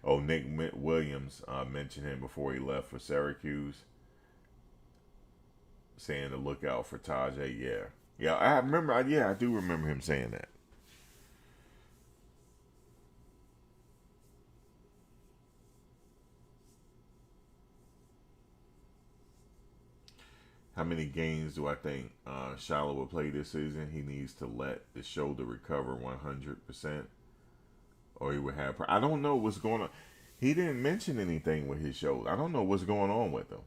Oh, Nick Williams mentioned him before he left for Syracuse, saying to look out for Tajay. Yeah, I remember. I do remember him saying that. How many games do I think Shiloh will play this season? He needs to let the shoulder recover 100%, or he would have. I don't know what's going on. He didn't mention anything with his shoulder. I don't know what's going on with him.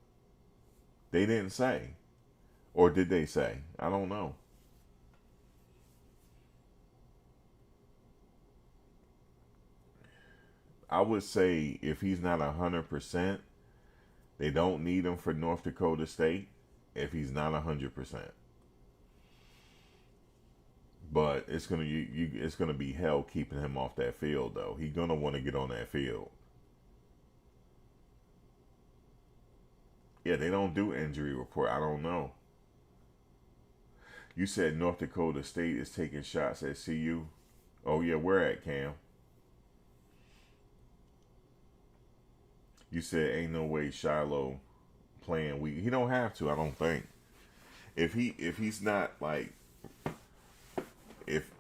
They didn't say, or did they say? I don't know. I would say if he's not 100%, they don't need him for North Dakota State. If he's not 100%, but it's gonna be hell keeping him off that field though. He's gonna want to get on that field. Yeah, they don't do injury report. I don't know. You said North Dakota State is taking shots at CU. Oh yeah, where at, Cam? You said ain't no way Shiloh playing weak. He don't have to, I don't think. If he's not like, if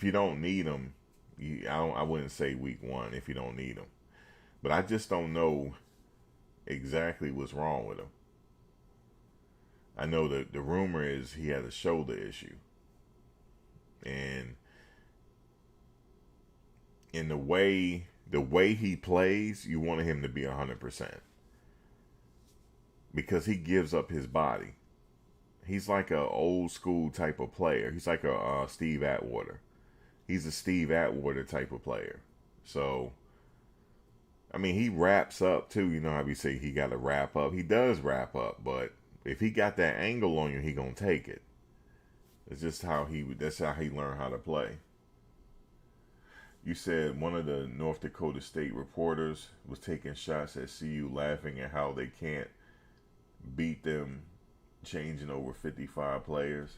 you don't need him, I wouldn't say week 1 if you don't need him. But I just don't know exactly what's wrong with him. I know that the rumor is he had a shoulder issue, and in the way he plays, you want him to be 100%. Because he gives up his body. He's like a old school type of player. He's like a Steve Atwater. He's a Steve Atwater type of player. So, I mean, he wraps up too. You know how we say he got to wrap up. He does wrap up, but if he got that angle on you, he gonna take it. It's just that's how he learned how to play. You said one of the North Dakota State reporters was taking shots at CU, laughing at how they can't beat them, changing over 55 players.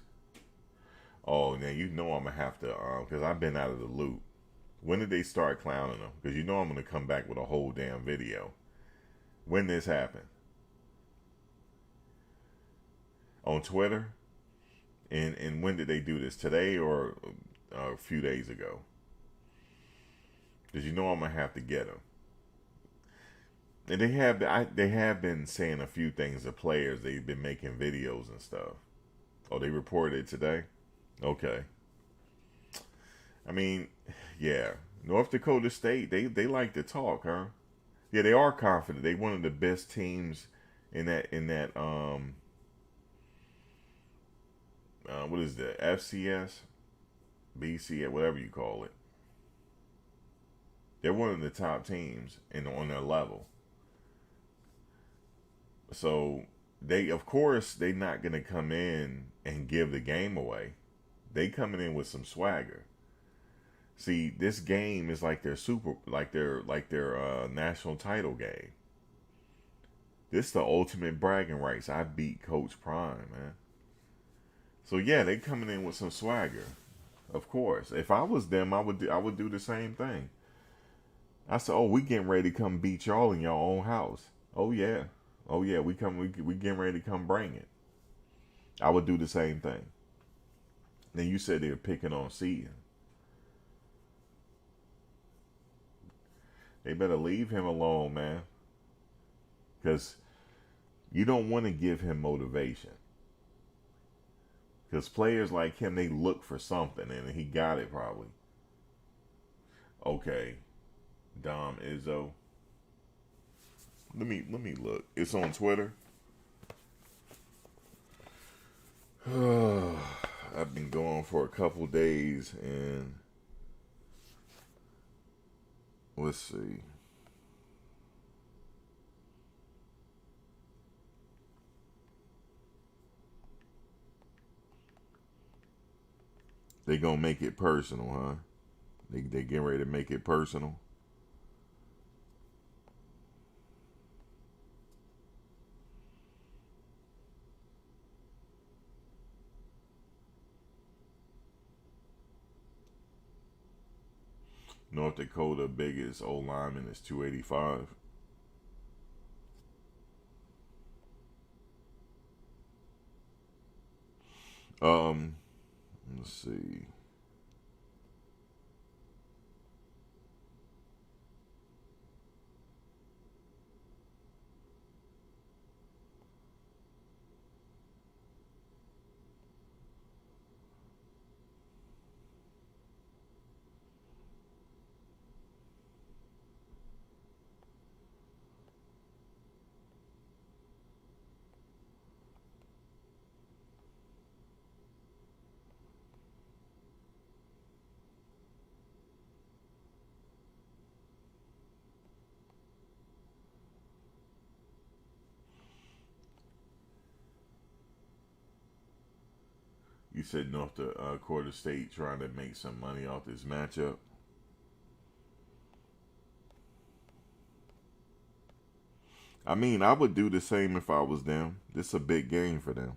Oh, now you know I'm gonna have to, because I've been out of the loop. When did they start clowning them? Because you know I'm gonna come back with a whole damn video. When this happened? On Twitter? And when did they do this? Today or a few days ago? Because you know I'm gonna have to get them. And they have been saying a few things to players. They've been making videos and stuff. Oh, they reported it today? Okay. I mean, yeah. North Dakota State, they like to talk, huh? Yeah, they are confident. They one of the best teams in that what is that? FCS? BCS, whatever you call it. They're one of the top teams on their level. So they, of course, they're not gonna come in and give the game away. They coming in with some swagger. See, this game is like their national title game. This the ultimate bragging rights. I beat Coach Prime, man. So yeah, they coming in with some swagger. Of course, if I was them, I would do the same thing. I said, oh, we getting ready to come beat y'all in your own house. Oh yeah, we getting ready to come bring it. I would do the same thing. Then you said they were picking on Seton. They better leave him alone, man. Because you don't want to give him motivation. Because players like him, they look for something, and he got it probably. Okay, Dom Izzo. Let me look. It's on Twitter. I've been going for a couple days, and let's see. They gonna make it personal, huh? They getting ready to make it personal. North Dakota biggest O lineman is 285. Let's see. You said North Dakota State trying to make some money off this matchup. I mean, I would do the same if I was them. This is a big game for them.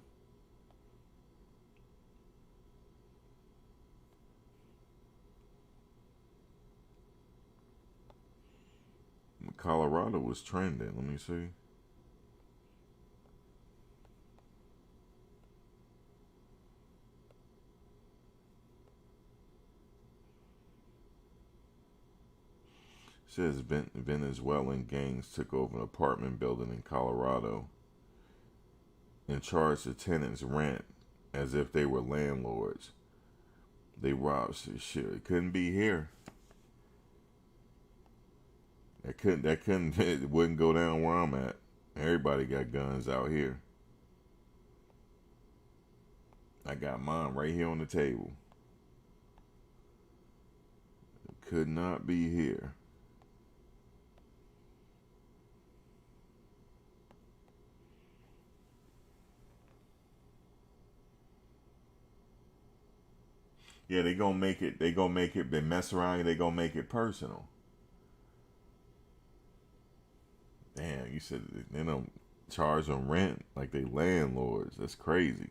Colorado was trending. Let me see. Says Venezuelan gangs took over an apartment building in Colorado and charged the tenants rent as if they were landlords. They robbed shit. It couldn't be here. That couldn't it wouldn't go down where I'm at. Everybody got guns out here. I got mine right here on the table. could not be here. Yeah, they gonna make it. They gonna make it. They mess around. They gonna make it personal. Damn, you said they don't charge them rent like they landlords. That's crazy.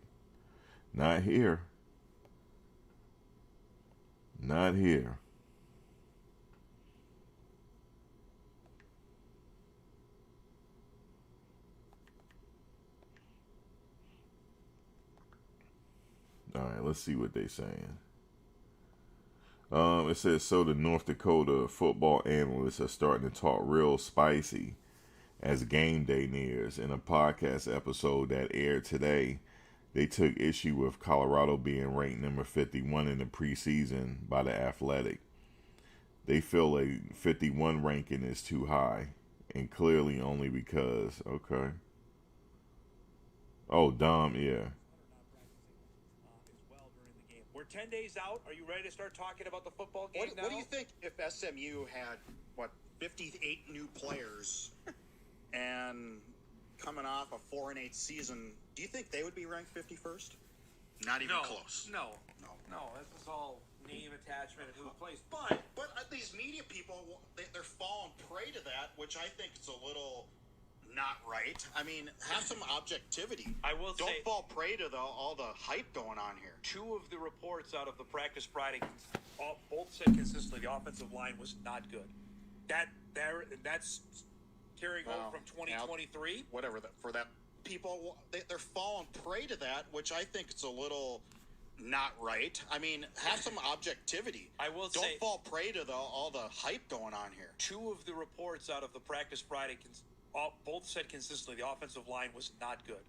Not here. Not here. All right, let's see what they're saying. It says, so the North Dakota football analysts are starting to talk real spicy as game day nears. In a podcast episode that aired today, they took issue with Colorado being ranked number 51 in the preseason by The Athletic. They feel a 51 ranking is too high, and clearly only because, okay. Oh, Dom, yeah. We're 10 days out. Are you ready to start talking about the football game now? What do you think if SMU had, 58 new players and coming off a 4-8 season, do you think they would be ranked 51st? Not even close. No. This is all name attachment and who plays. But these media people, they're falling prey to that, which I think is a little not right. I mean, have some objectivity. I will say, don't fall prey to all the hype going on here. Two of the reports out of the practice Friday both said consistently the offensive line was not good. That's carrying over from 2023. Whatever for that people, they're falling prey to that, which I think is a little not right. I mean, have some objectivity. I will don't say, fall prey to all the hype going on here. Two of the reports out of the practice Friday both said consistently the offensive line was not good.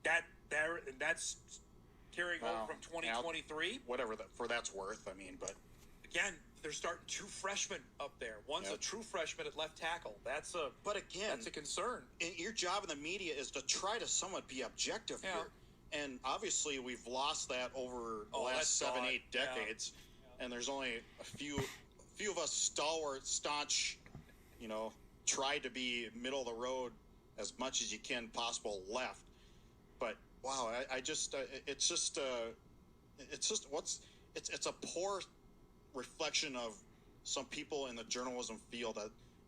That's carrying over from 2023. Whatever for that's worth. I mean, but again, they're starting two freshmen up there. One's a true freshman at left tackle. That's a concern. And your job in the media is to try to somewhat be objective here. And obviously, we've lost that over the last 7-8 decades. Yeah. And there's only a few of us stalwart, staunch, try to be middle of the road as much as you can possible left. But wow, it's a poor reflection of some people in the journalism field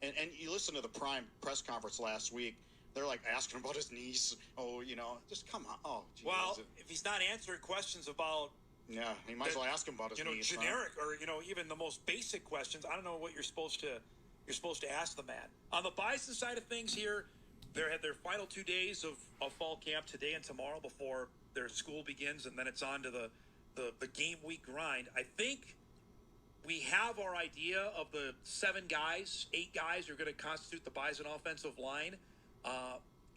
and you listen to the Prime press conference last week. They're like asking about his niece. Oh, just come on. Oh, geez. Well, if he's not answering questions about, he might as well ask him about his niece. Generic or even the most basic questions. I don't know what you're supposed to ask the man. On the Bison side of things here, they had their final 2 days of fall camp today and tomorrow before their school begins, and then it's on to the game week grind. I think we have our idea of the 8 guys who are going to constitute the Bison offensive line.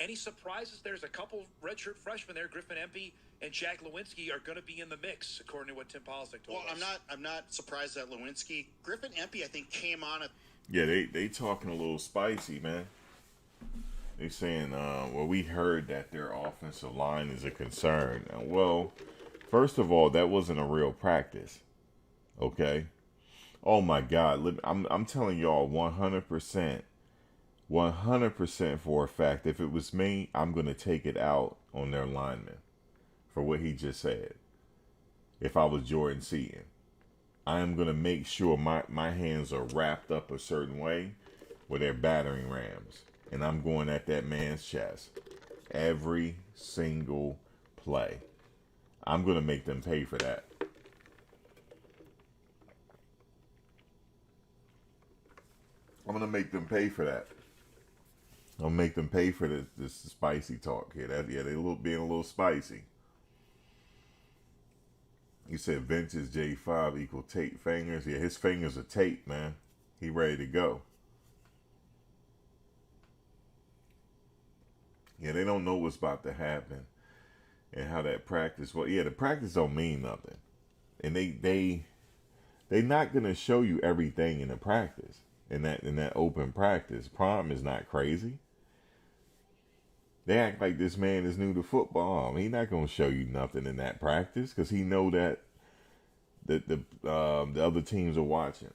Any surprises? There's a couple redshirt freshmen there. Griffin Empey and Jack Lewinsky are going to be in the mix, according to what Tim Polisic told us. Well, I'm not surprised that Lewinsky. Griffin Empey, I think, came on at. Yeah, they talking a little spicy, man. They saying, we heard that their offensive line is a concern. Well, first of all, that wasn't a real practice. Okay? Oh my God, I'm telling y'all 100%. 100% for a fact, if it was me, I'm going to take it out on their lineman for what he just said. If I was Jordan Seaton, I am going to make sure my hands are wrapped up a certain way with their battering rams. And I'm going at that man's chest every single play. I'm going to make them pay for that. I'm going to make them pay for that. I'll make them pay for this spicy talk here. They being a little spicy. You said vintage J5 equal tape fingers. Yeah, his fingers are taped, man. He ready to go. Yeah, they don't know what's about to happen and how that practice. Well, yeah, the practice don't mean nothing, and they not gonna show you everything in the practice. In that open practice, Prime is not crazy. They act like this man is new to football. He's not gonna show you nothing in that practice because he know that the other teams are watching.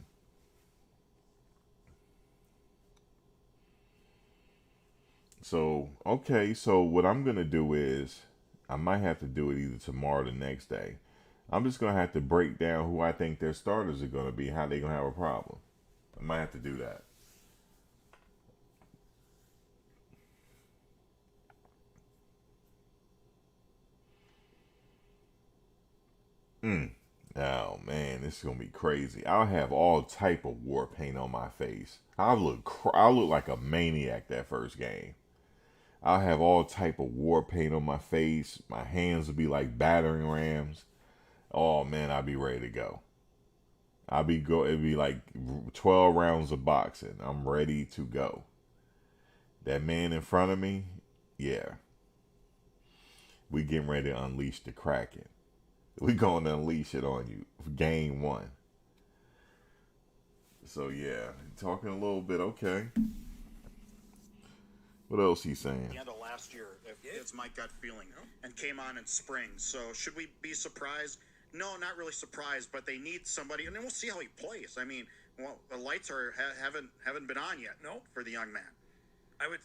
So, okay, so what I'm going to do is I might have to do it either tomorrow or the next day. I'm just going to have to break down who I think their starters are going to be, how they're going to have a problem. I might have to do that. Oh man, this is gonna be crazy. I'll have all type of war paint on my face. I'll look like a maniac that first game. I'll have all type of war paint on my face. My hands will be like battering rams. Oh man, I'll be ready to go. It'd be like 12 rounds of boxing. I'm ready to go. That man in front of me, yeah. We getting ready to unleash the Kraken. We going to unleash it on you for game 1. So yeah, talking a little bit. Okay. What else he saying? The end of last year, it's my gut feeling, and came on in spring. So should we be surprised? No, not really surprised, but they need somebody, and then we'll see how he plays. I mean, well, the lights haven't been on yet. No, for the young man. I would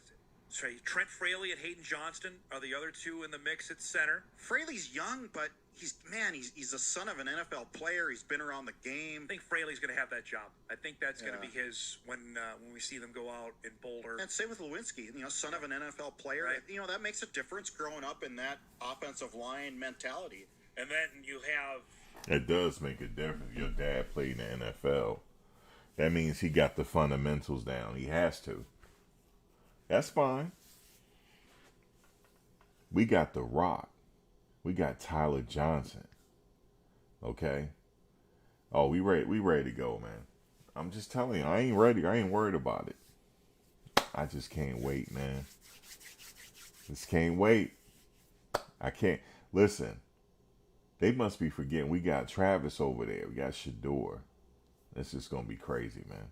say Trent Fraley and Hayden Johnston are the other two in the mix at center. Fraley's young, but he's the son of an NFL player. He's been around the game. I think Fraley's going to have that job. I think that's going to be his when we see them go out in Boulder. And same with Lewinsky, son of an NFL player. Right. That makes a difference growing up in that offensive line mentality. And then you have... It does make a difference. Your dad played in the NFL. That means he got the fundamentals down. He has to. That's fine. We got The Rock. We got Tyler Johnson. Okay? Oh, we ready to go, man. I'm just telling you, I ain't ready. I ain't worried about it. I just can't wait, man. Just can't wait. I can't. Listen, they must be forgetting we got Travis over there. We got Shador. This is going to be crazy, man.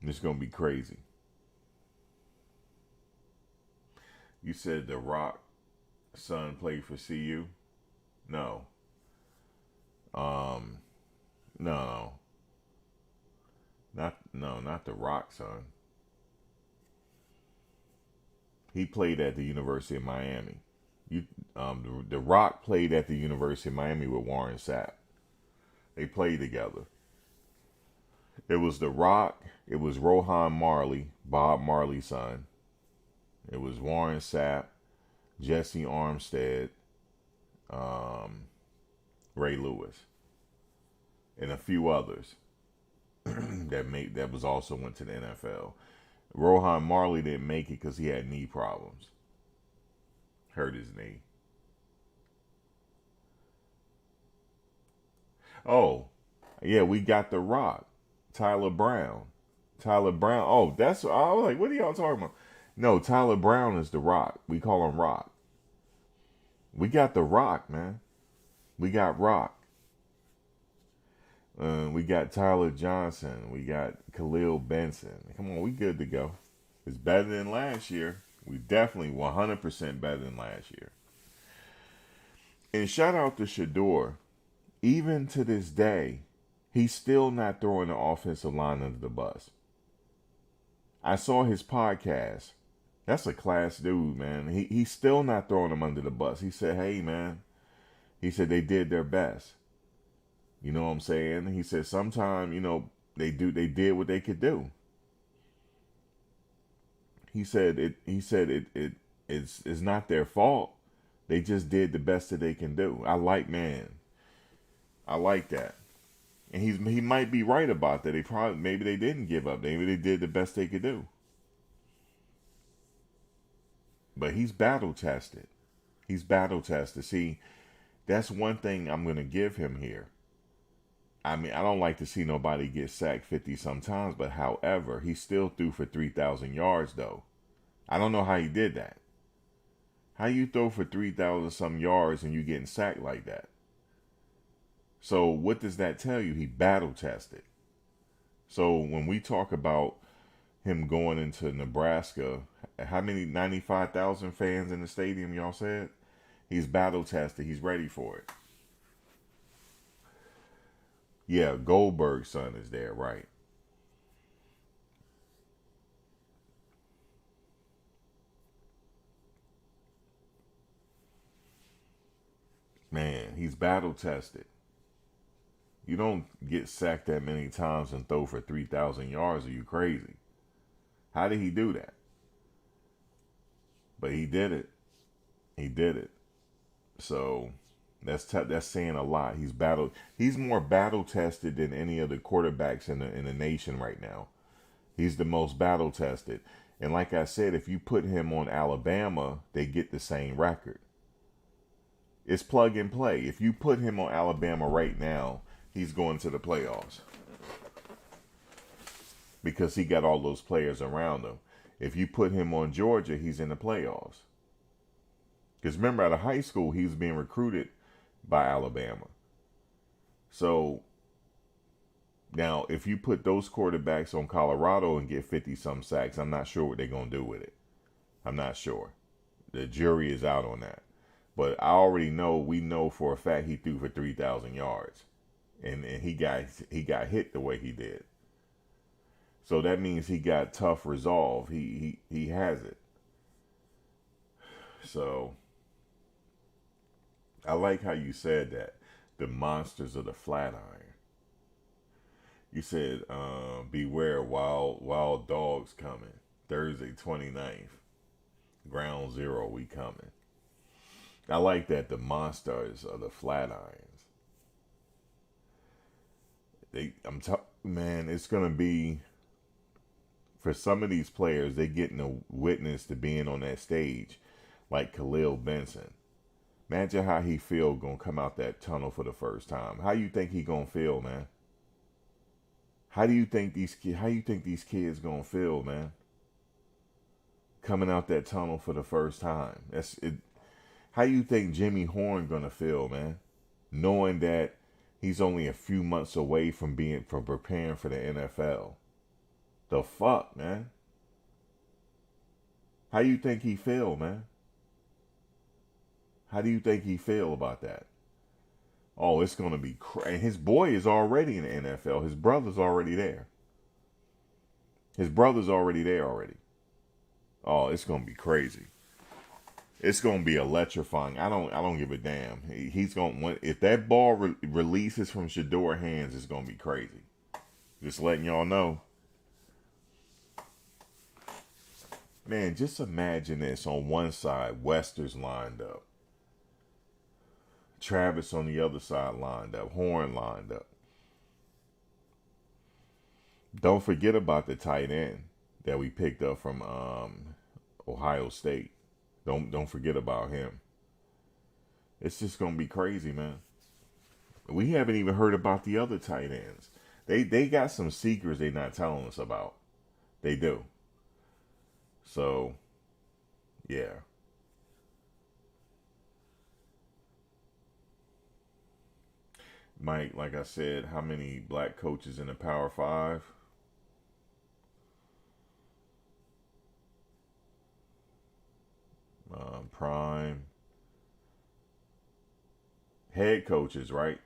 It's going to be crazy. You said The Rock son played for CU? No. No. Not The Rock son. He played at the University of Miami. The Rock played at the University of Miami with Warren Sapp. They played together. It was The Rock. It was Rohan Marley, Bob Marley's son. It was Warren Sapp, Jesse Armstead, Ray Lewis, and a few others that was also went to the NFL. Rohan Marley didn't make it because he had knee problems. Hurt his knee. Oh, yeah, we got The Rock, Tyler Brown. Oh, I was like, what are y'all talking about? No, Tyler Brown is The Rock. We call him Rock. We got The Rock, man. We got Rock. We got Tyler Johnson. We got Khalil Benson. Come on, we good to go. It's better than last year. We definitely 100% better than last year. And shout out to Shador. Even to this day, he's still not throwing the offensive line under the bus. I saw his podcast. That's a class dude, man. He's still not throwing them under the bus. He said, hey, man. He said they did their best. You know what I'm saying? He said sometimes, they did what they could do. He said it's not their fault. They just did the best that they can do. I like that. And he might be right about that. Maybe they didn't give up. Maybe they did the best they could do. But he's battle tested. See, that's one thing I'm going to give him here. I mean, I don't like to see nobody get sacked 50 sometimes, but however, he still threw for 3,000 yards, though. I don't know how he did that. How you throw for 3,000 some yards and you getting sacked like that? So what does that tell you? He battle tested. So when we talk about him going into Nebraska, how many 95,000 fans in the stadium y'all said? He's battle tested. He's ready for it. Yeah, Goldberg's son is there, right? Man, he's battle tested. You don't get sacked that many times and throw for 3,000 yards. Are you crazy? How did he do that? But he did it. He did it. So that's saying a lot. He's more battle tested than any of the quarterbacks in the nation right now. He's the most battle tested. And like I said, if you put him on Alabama, they get the same record. It's plug and play. If you put him on Alabama right now, he's going to the playoffs. Because he got all those players around him. If you put him on Georgia, he's in the playoffs. Because remember, out of high school, he was being recruited by Alabama. So now, if you put those quarterbacks on Colorado and get 50-some sacks, I'm not sure what they're going to do with it. I'm not sure. The jury is out on that. But I already know, we know for a fact he threw for 3,000 yards. And he got hit the way he did. So that means he got tough resolve. He has it. So I like how you said that. The monsters of the Flatiron. You said, beware, wild dogs coming. Thursday, 29th. Ground zero, we coming. I like that. The monsters of the Flatirons. Man, it's going to be, for some of these players, they getting a witness to being on that stage, like Khalil Benson. Imagine how he feel going to come out that tunnel for the first time. How you think he going to feel, man? How do you think these kids going to feel, man? Coming out that tunnel for the first time. That's it. How you think Jimmy Horn going to feel, man? Knowing that he's only a few months away from preparing for the NFL. The fuck, man? How you think he feel, man? How do you think he feel about that? Oh, it's going to be crazy. His boy is already in the NFL. His brother's already there. Oh, it's going to be crazy. It's going to be electrifying. I don't give a damn. He's going to, if that ball releases from Shador's hands, it's going to be crazy. Just letting y'all know. Man, just imagine this. On one side, Wester's lined up. Travis on the other side lined up. Horn lined up. Don't forget about the tight end that we picked up from Ohio State. Don't forget about him. It's just gonna be crazy, man. We haven't even heard about the other tight ends. They got some secrets they're not telling us about. They do. So, yeah. Mike, like I said, how many black coaches in the Power 5? Prime. Head coaches, right?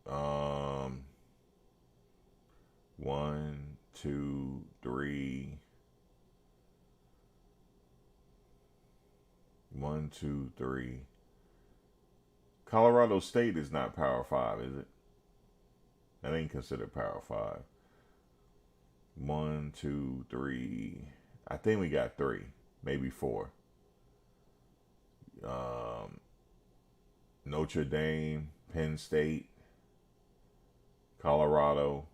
1, 2, 3. 1, 2, 3. Colorado State is not Power 5, is it? That ain't considered Power 5. 1, 2, 3. I think we got 3, maybe 4. Notre Dame, Penn State, Colorado.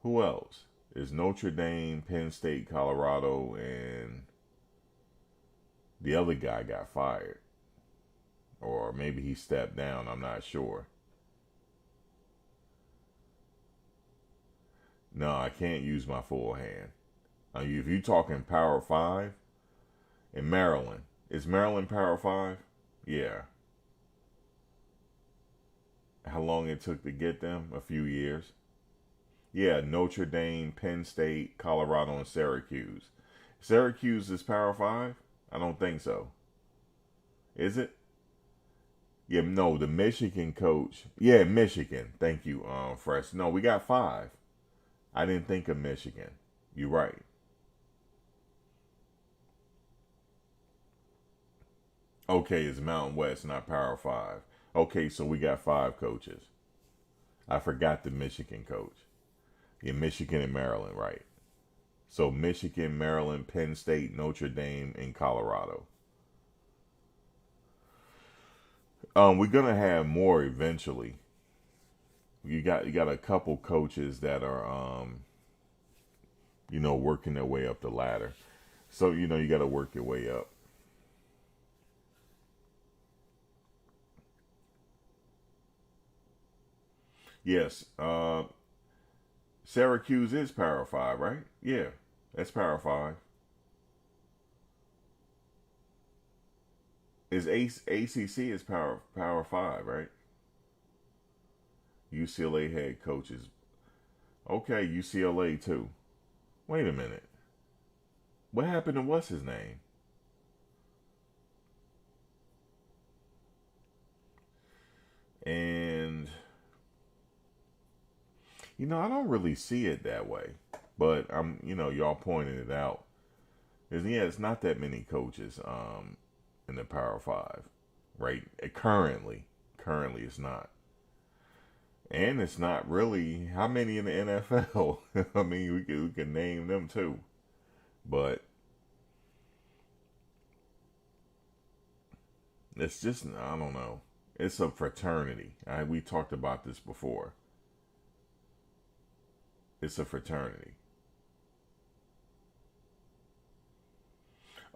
Who else? Is Notre Dame, Penn State, Colorado, and the other guy got fired. Or maybe he stepped down. I'm not sure. No, I can't use my full hand. If you're talking Power 5, in Maryland. Is Maryland Power 5? Yeah. How long it took to get them? A few years. Yeah, Notre Dame, Penn State, Colorado, and Syracuse. Syracuse is Power 5? I don't think so. Is it? Yeah, no, the Michigan coach. Yeah, Michigan. Thank you, Fresh. No, we got 5. I didn't think of Michigan. You're right. Okay, it's Mountain West, not Power 5. Okay, so we got 5 coaches. I forgot the Michigan coach. Yeah, Michigan and Maryland, right. So Michigan, Maryland, Penn State, Notre Dame, and Colorado. We're gonna have more eventually. You got a couple coaches that are working their way up the ladder. So you got to work your way up. Yes, Syracuse is Power 5, right? Yeah, that's Power 5. ACC is Power 5, right? UCLA head coaches. Okay, UCLA too. Wait a minute. What happened to what's his name? And I don't really see it that way. But y'all pointed it out. It's not that many coaches in the Power 5, right? Currently it's not. And it's not really how many in the NFL. I mean, we can name them too, but it's just, I don't know. It's a fraternity. We talked about this before. It's a fraternity.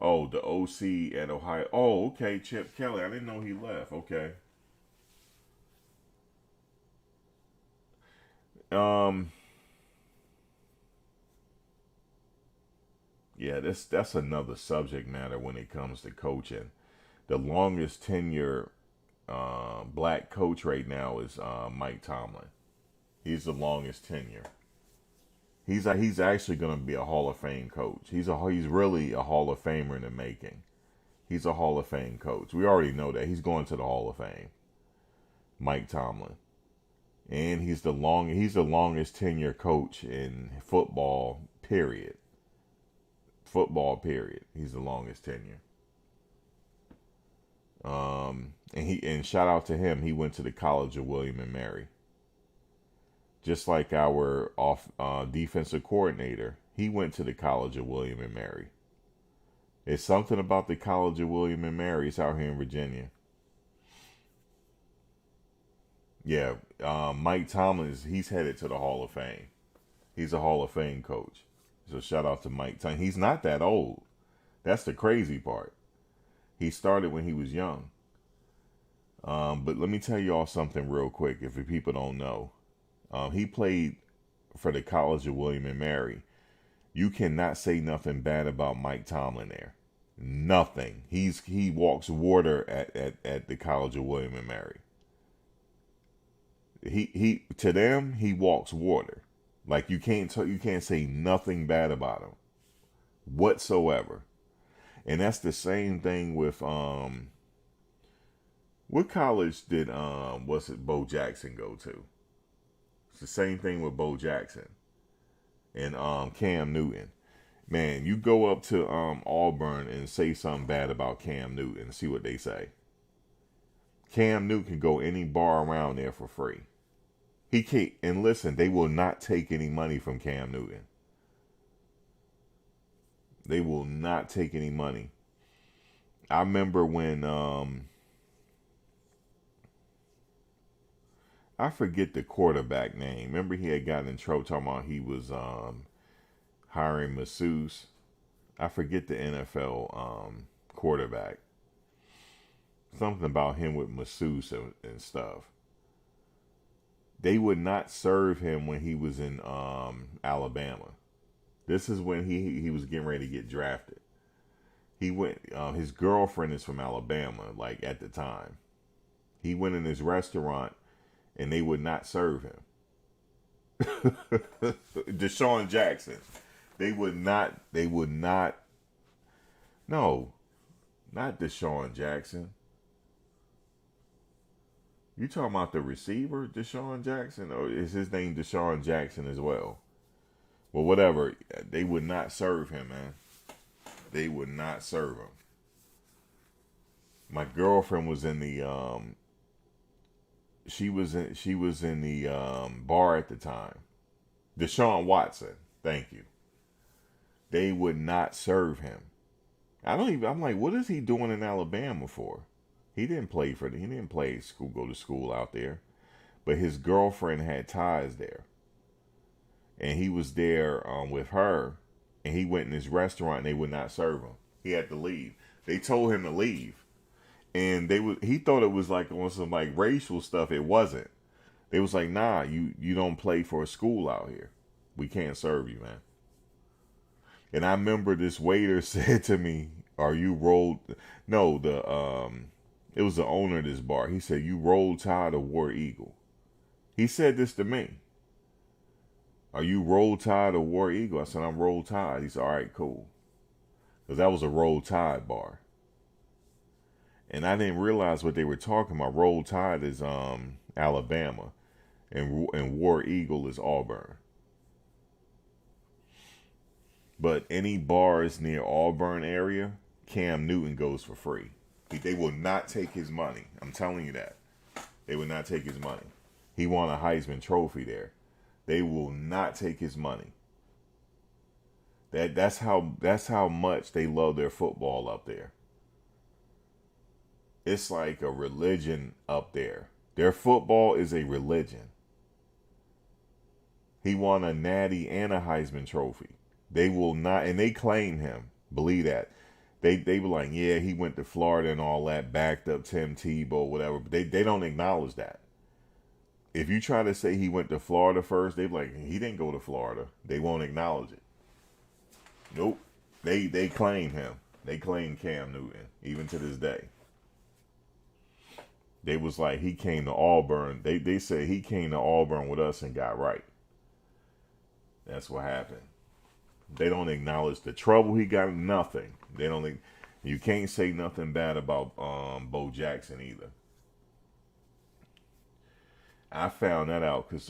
Oh, the OC at Ohio. Oh, okay, Chip Kelly. I didn't know he left. Okay. Yeah, that's another subject matter when it comes to coaching. The longest tenure black coach right now is Mike Tomlin. He's the longest tenure. He's actually going to be a Hall of Fame coach. He's really a Hall of Famer in the making. He's a Hall of Fame coach. We already know that. He's going to the Hall of Fame. Mike Tomlin. And he's the longest tenure coach in football, period. Football, period. He's the longest tenure. And shout out to him. He went to the College of William and Mary. Just like our defensive coordinator, he went to the College of William and Mary. It's something about the College of William and Mary. It's out here in Virginia. Yeah, Mike Tomlin he's headed to the Hall of Fame. He's a Hall of Fame coach. So shout out to Mike Tomlin. He's not that old. That's the crazy part. He started when he was young. But let me tell you all something real quick if people don't know. He played for the College of William and Mary. You cannot say nothing bad about Mike Tomlin there. Nothing. He walks water at the College of William and Mary. He to them he walks water. Like you can't say nothing bad about him whatsoever. And that's the same thing with what college did Bo Jackson go to? It's the same thing with Bo Jackson and Cam Newton. Man, you go up to Auburn and say something bad about Cam Newton and see what they say. Cam Newton can go any bar around there for free. He can't, and listen, they will not take any money from Cam Newton. They will not take any money. I remember when I forget the quarterback name. Remember he had gotten in trouble talking about he was hiring masseuse. I forget the NFL quarterback. Something about him with masseuse and stuff. They would not serve him when he was in Alabama. This is when he was getting ready to get drafted. He went. His girlfriend is from Alabama. Like at the time, he went in his restaurant, and they would not serve him. Deshaun Jackson. They would not. No, not Deshaun Jackson. You talking about the receiver, Deshaun Jackson, or is his name Deshaun Jackson as well? Well, whatever. They would not serve him, man. They would not serve him. My girlfriend was in the she was in the bar at the time. Deshaun Watson, thank you. They would not serve him. I'm like, what is he doing in Alabama for? He didn't play go to school out there. But his girlfriend had ties there. And he was there with her, and he went in this restaurant and they would not serve him. He had to leave. They told him to leave. And he thought it was like on some like racial stuff. It wasn't. They was like, nah, you don't play for a school out here. We can't serve you, man. And I remember this waiter said to me, "Are you rolled?" No, it was the owner of this bar. He said, "You roll tide or War Eagle?" He said this to me. "Are you roll tide or War Eagle?" I said, "I'm roll tide." He said, "All right, cool," because that was a roll tide bar. And I didn't realize what they were talking about. Roll Tide is Alabama, and War Eagle is Auburn. But any bars near Auburn area, Cam Newton goes for free. They will not take his money. I'm telling you that. They will not take his money. He won a Heisman Trophy there. They will not take his money. That's how much they love their football up there. It's like a religion up there. Their football is a religion. He won a Natty and a Heisman Trophy. They will not, and they claim him. Believe that. They were like, yeah, he went to Florida and all that, backed up Tim Tebow, whatever. But they don't acknowledge that. If you try to say he went to Florida first, they're like, he didn't go to Florida. They won't acknowledge it. Nope. They claim him. They claim Cam Newton, even to this day. They was like, he came to Auburn. They said he came to Auburn with us and got right. That's what happened. They don't acknowledge the trouble he got. Nothing. They don't. You can't say nothing bad about Bo Jackson either. I found that out because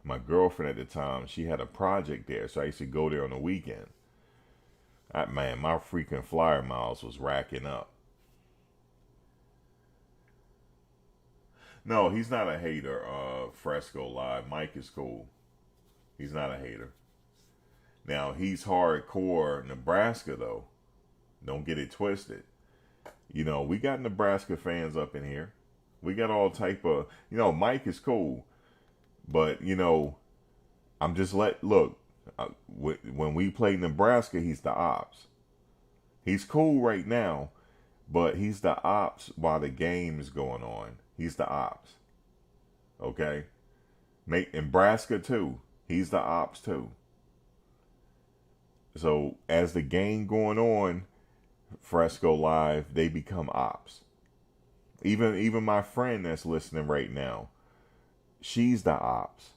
my girlfriend at the time, she had a project there, so I used to go there on the weekend. Man, my freaking flyer miles was racking up. No, he's not a hater. Fresco Live. Mike is cool. He's not a hater. Now, he's hardcore Nebraska, though. Don't get it twisted. You know, we got Nebraska fans up in here. We got all type of, Mike is cool. But, I'm just look, when we play Nebraska, he's the ops. He's cool right now, but he's the ops while the game is going on. He's the ops. Okay? Nebraska, too. He's the ops, too. So, as the game going on, Fresco Live, they become ops. Even my friend that's listening right now, she's the ops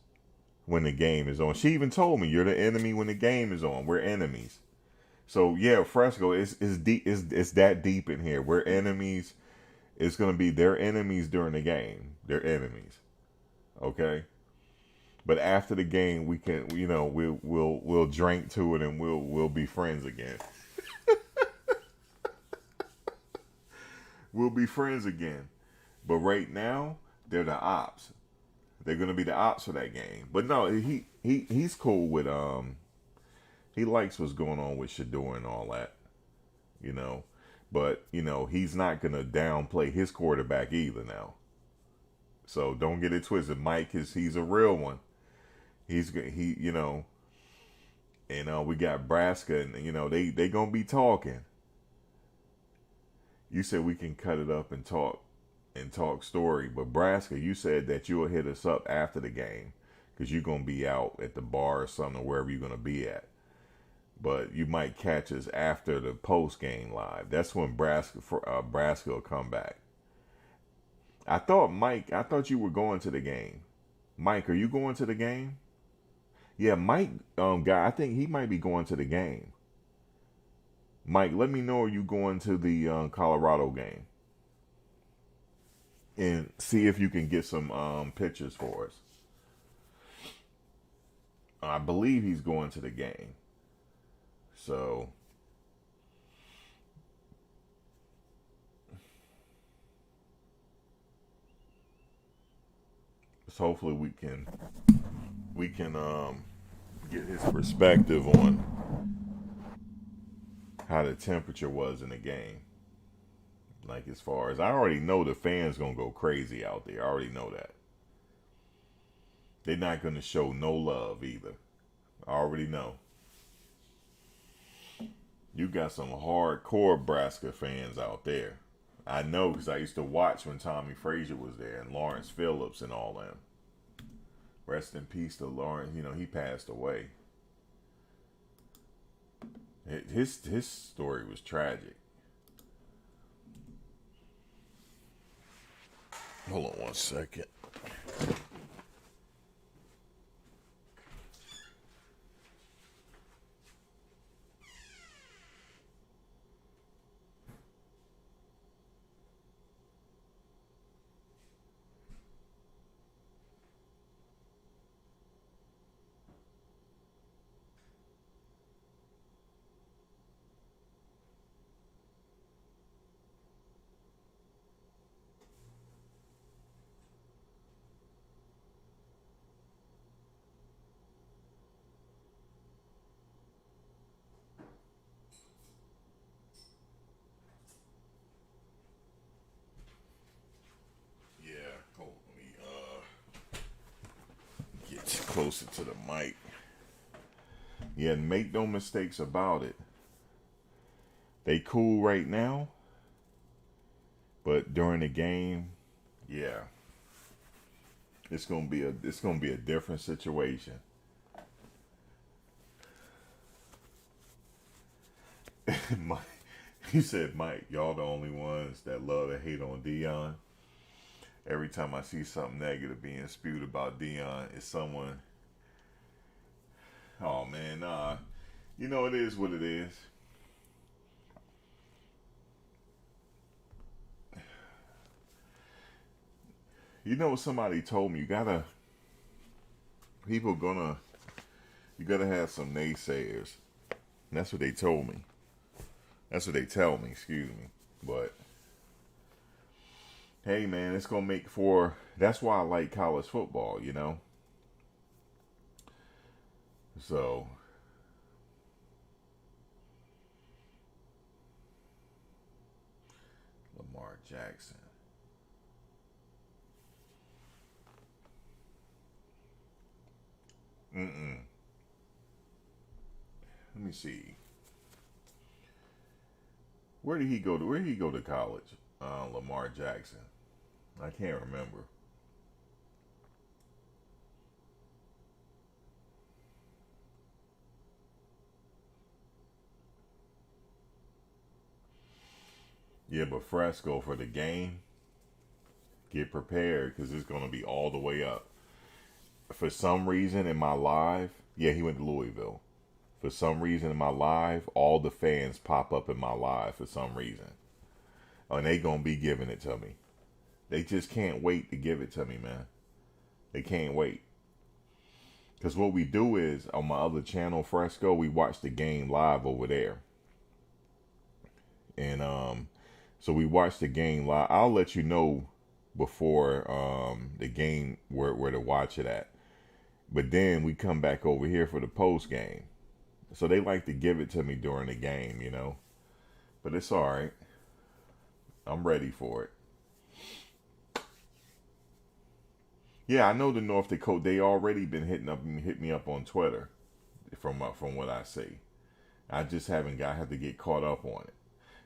when the game is on. She even told me, you're the enemy when the game is on. We're enemies. So, yeah, Fresco, it's deep. It's that deep in here. We're enemies. It's going to be their enemies during the game. They're enemies. Okay? But after the game, we can, we'll drink to it and we'll be friends again. We'll be friends again. But right now, they're the ops. They're gonna be the ops for that game. But no, he's cool with he likes what's going on with Shador and all that. But he's not gonna downplay his quarterback either now. So don't get it twisted. Mike he's a real one. And we got Nebraska, and they gonna be talking. You said we can cut it up and talk story, but Nebraska, you said that you'll hit us up after the game because you're gonna be out at the bar or something, or wherever you're gonna be at. But you might catch us after the post game live. That's when Nebraska will come back. I thought you were going to the game. Mike, are you going to the game? Yeah, Mike, guy, I think he might be going to the game. Mike, let me know, are you going to the Colorado game? And see if you can get some pictures for us. I believe he's going to the game. So, So hopefully we can get his perspective on how the temperature was in the game. Like, as far as, I already know the fans gonna go crazy out there. I already know that. They're not gonna show no love either. I already know. You got some hardcore Nebraska fans out there. I know, because I used to watch when Tommy Frazier was there and Lawrence Phillips and all them. Rest in peace to Lawrence. You know, he passed away. His story was tragic. Hold on one second. Closer to the mic. Yeah, and make no mistakes about it. They cool right now, but during the game, yeah, it's gonna be a different situation. Mike, he said, Mike, y'all the only ones that love to hate on Dion. Every time I see something negative being spewed about Dion, it's someone. Oh man, nah. You know, it is what it is. You know what somebody told me? You gotta have some naysayers. And that's what they told me. That's what they tell me, excuse me. But hey man, it's gonna make for, that's why I like college football, you know? So Lamar Jackson. Let me see. Where did he go to college? Lamar Jackson. I can't remember. Yeah, but Fresco, for the game, get prepared, because it's going to be all the way up. For some reason in my live, yeah, he went to Louisville. For some reason in my live, all the fans pop up in my live for some reason. And they going to be giving it to me. They just can't wait to give it to me, man. They can't wait. Because what we do is, on my other channel, Fresco, we watch the game live over there. And so we watch the game live. I'll let you know before the game where to watch it at. But then we come back over here for the post game. So they like to give it to me during the game, you know. But it's all right. I'm ready for it. Yeah, I know the North Dakota. They already been hit me up on Twitter, from what I see. I just haven't have to get caught up on it.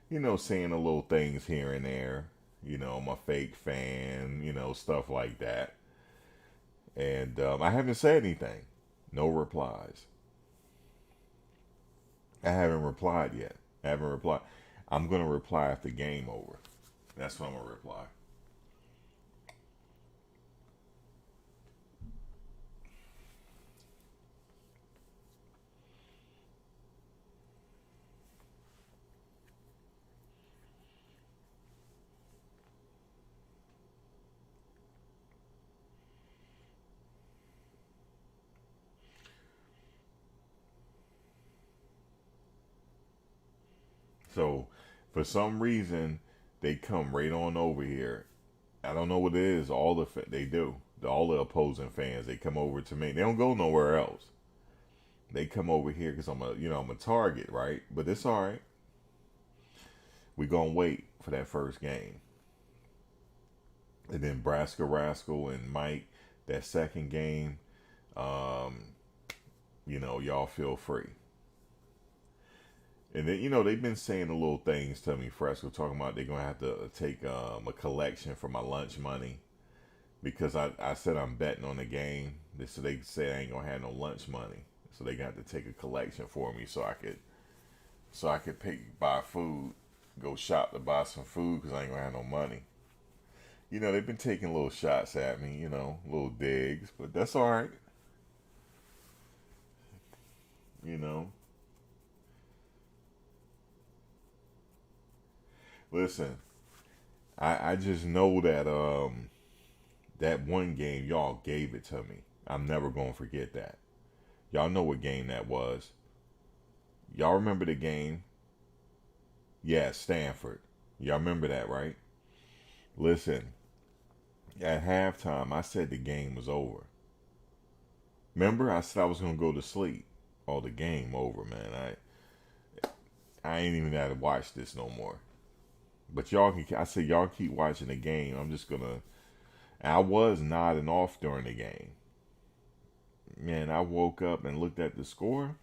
You know, saying the little things here and there. You know, I'm a fake fan. You know, stuff like that. And I haven't said anything. No replies. I haven't replied yet. I'm going to reply after game over. That's when I'm going to reply. So, for some reason, they come right on over here. I don't know what it is. They do. all the opposing fans, they come over to me. They don't go nowhere else. They come over here because I'm a target, right? But it's all right. We gonna wait for that first game. And then Braska Rascal and Mike, that second game, y'all feel free. And then, they've been saying the little things to me, Fresco, talking about they're going to have to take a collection for my lunch money because I said I'm betting on the game. So they said I ain't going to have no lunch money. So they got to take a collection for me so I could buy food, go shop to buy some food because I ain't going to have no money. They've been taking little shots at me, little digs, but that's all right. Listen, I just know that that one game y'all gave it to me. I'm never gonna forget that. Y'all know what game that was. Y'all remember the game? Yeah, Stanford. Y'all remember that, right? Listen, at halftime, I said the game was over. Remember, I said I was gonna go to sleep. Oh, the game over, man. I ain't even got to watch this no more. But I said y'all keep watching the game. I'm just gonna. I was nodding off during the game. Man, I woke up and looked at the score.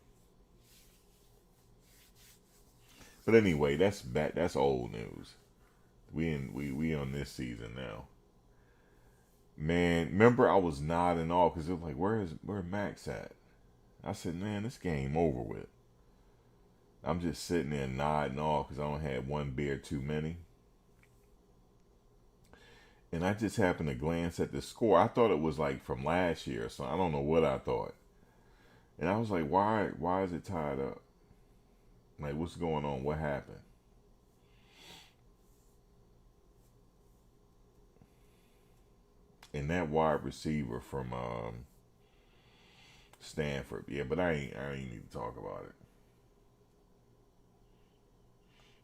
But anyway, that's old news. We on this season now. Man, remember I was nodding off because it was like, where Max at? I said, man, this game over with. I'm just sitting there nodding off because I don't have one beer too many. And I just happened to glance at the score. I thought it was like from last year, so I don't know what I thought. And I was like, why is it tied up? Like, what's going on? What happened? And that wide receiver from Stanford, yeah, but I ain't need to talk about it.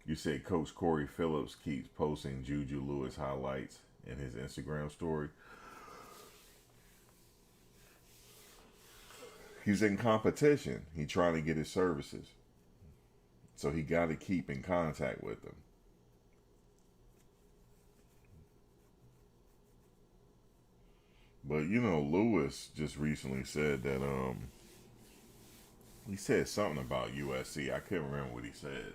You said Coach Corey Phillips keeps posting Juju Lewis highlights in his Instagram story. He's in competition. He's trying to get his services. So he got to keep in contact with them. But, Lewis just recently said that, he said something about USC. I couldn't remember what he said.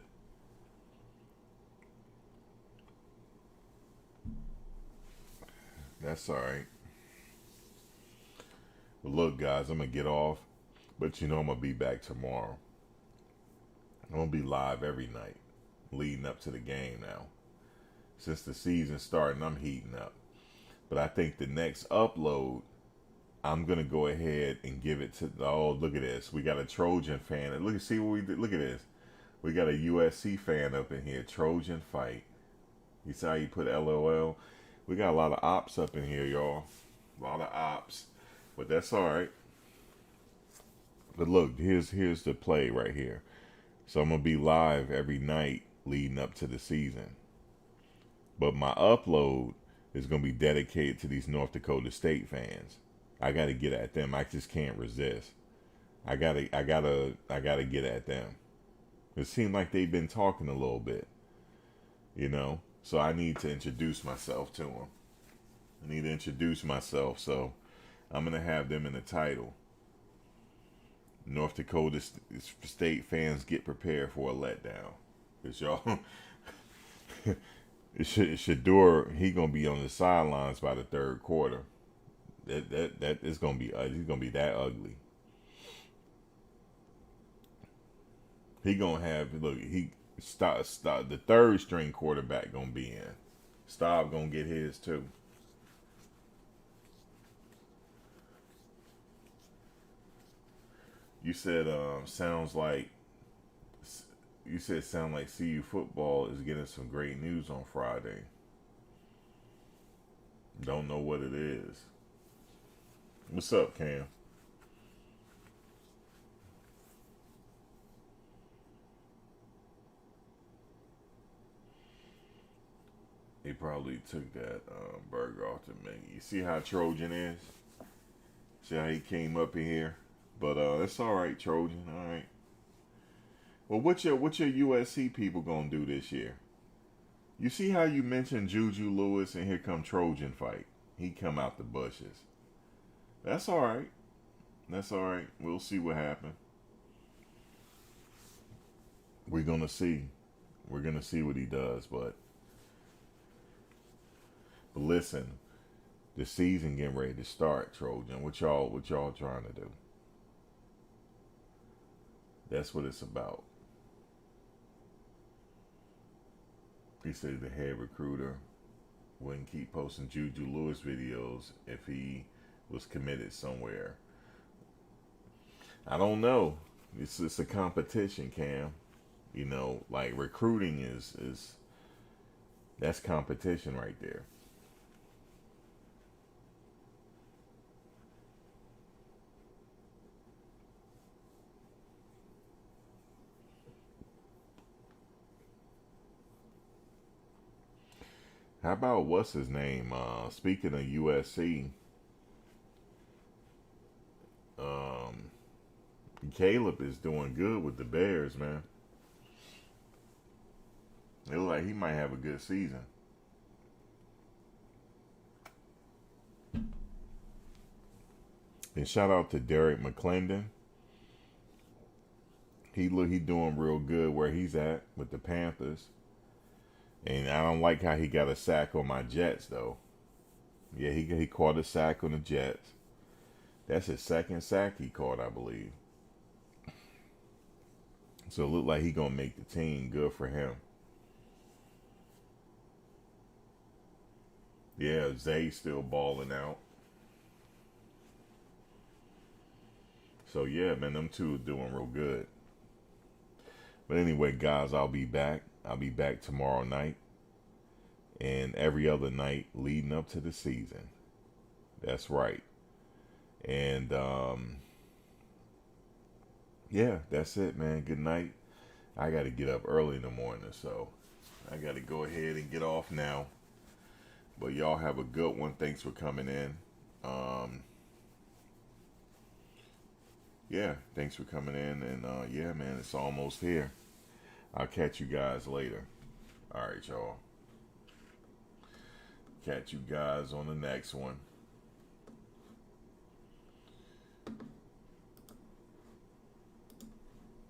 That's all right. But look, guys, I'm going to get off. But I'm going to be back tomorrow. I'm going to be live every night leading up to the game now. Since the season's starting, I'm heating up. But I think the next upload, I'm going to go ahead and give it to, look at this. We got a Trojan fan. Look at this. We got a USC fan up in here. Trojan fight. You see how you put LOL? We got a lot of ops up in here, y'all. A lot of ops. But that's all right. But look, here's the play right here. So I'm going to be live every night leading up to the season. But my upload is going to be dedicated to these North Dakota State fans. I got to get at them. I just can't resist. I gotta get at them. It seems like they've been talking a little bit, So I need to introduce myself to them. So I'm gonna have them in the title. North Dakota State fans, get prepared for a letdown, cause y'all. Shador, he gonna be on the sidelines by the third quarter. That is gonna be he's gonna be that ugly. He gonna have stop the third string quarterback gonna be in. Staub gonna get his too. You said sound like CU football is getting some great news on Friday. Don't know what it is. What's up, Cam? They probably took that burger off the menu. You see how Trojan is? See how he came up in here? But it's all right, Trojan. All right. Well, what's your USC people gonna do this year? You see how you mentioned Juju Lewis, and here come Trojan fight. He come out the bushes. That's all right. That's all right. We'll see what happens. We're gonna see. We're gonna see what he does, but listen, the season getting ready to start, Trojan. What y'all trying to do? That's what it's about. He said the head recruiter wouldn't keep posting Juju Lewis videos if he was committed somewhere. I don't know. It's a competition, Cam. You know, like recruiting is that's competition right there. How about what's his name? Speaking of USC, Caleb is doing good with the Bears, man. It looks like he might have a good season. And shout out to Derek McClendon. He doing real good where he's at with the Panthers. And I don't like how he got a sack on my Jets, though. Yeah, he caught a sack on the Jets. That's his second sack he caught, I believe. So it looked like he gonna make the team. Good for him. Yeah, Zay's still balling out. So yeah, man, them two are doing real good. But anyway, guys, I'll be back. I'll be back tomorrow night and every other night leading up to the season. That's right. And yeah, that's it, man. Good night. I got to get up early in the morning, so I got to go ahead and get off now. But y'all have a good one. Thanks for coming in. Yeah, thanks for coming in. And yeah, man, it's almost here. I'll catch you guys later. All right, y'all. Catch you guys on the next one.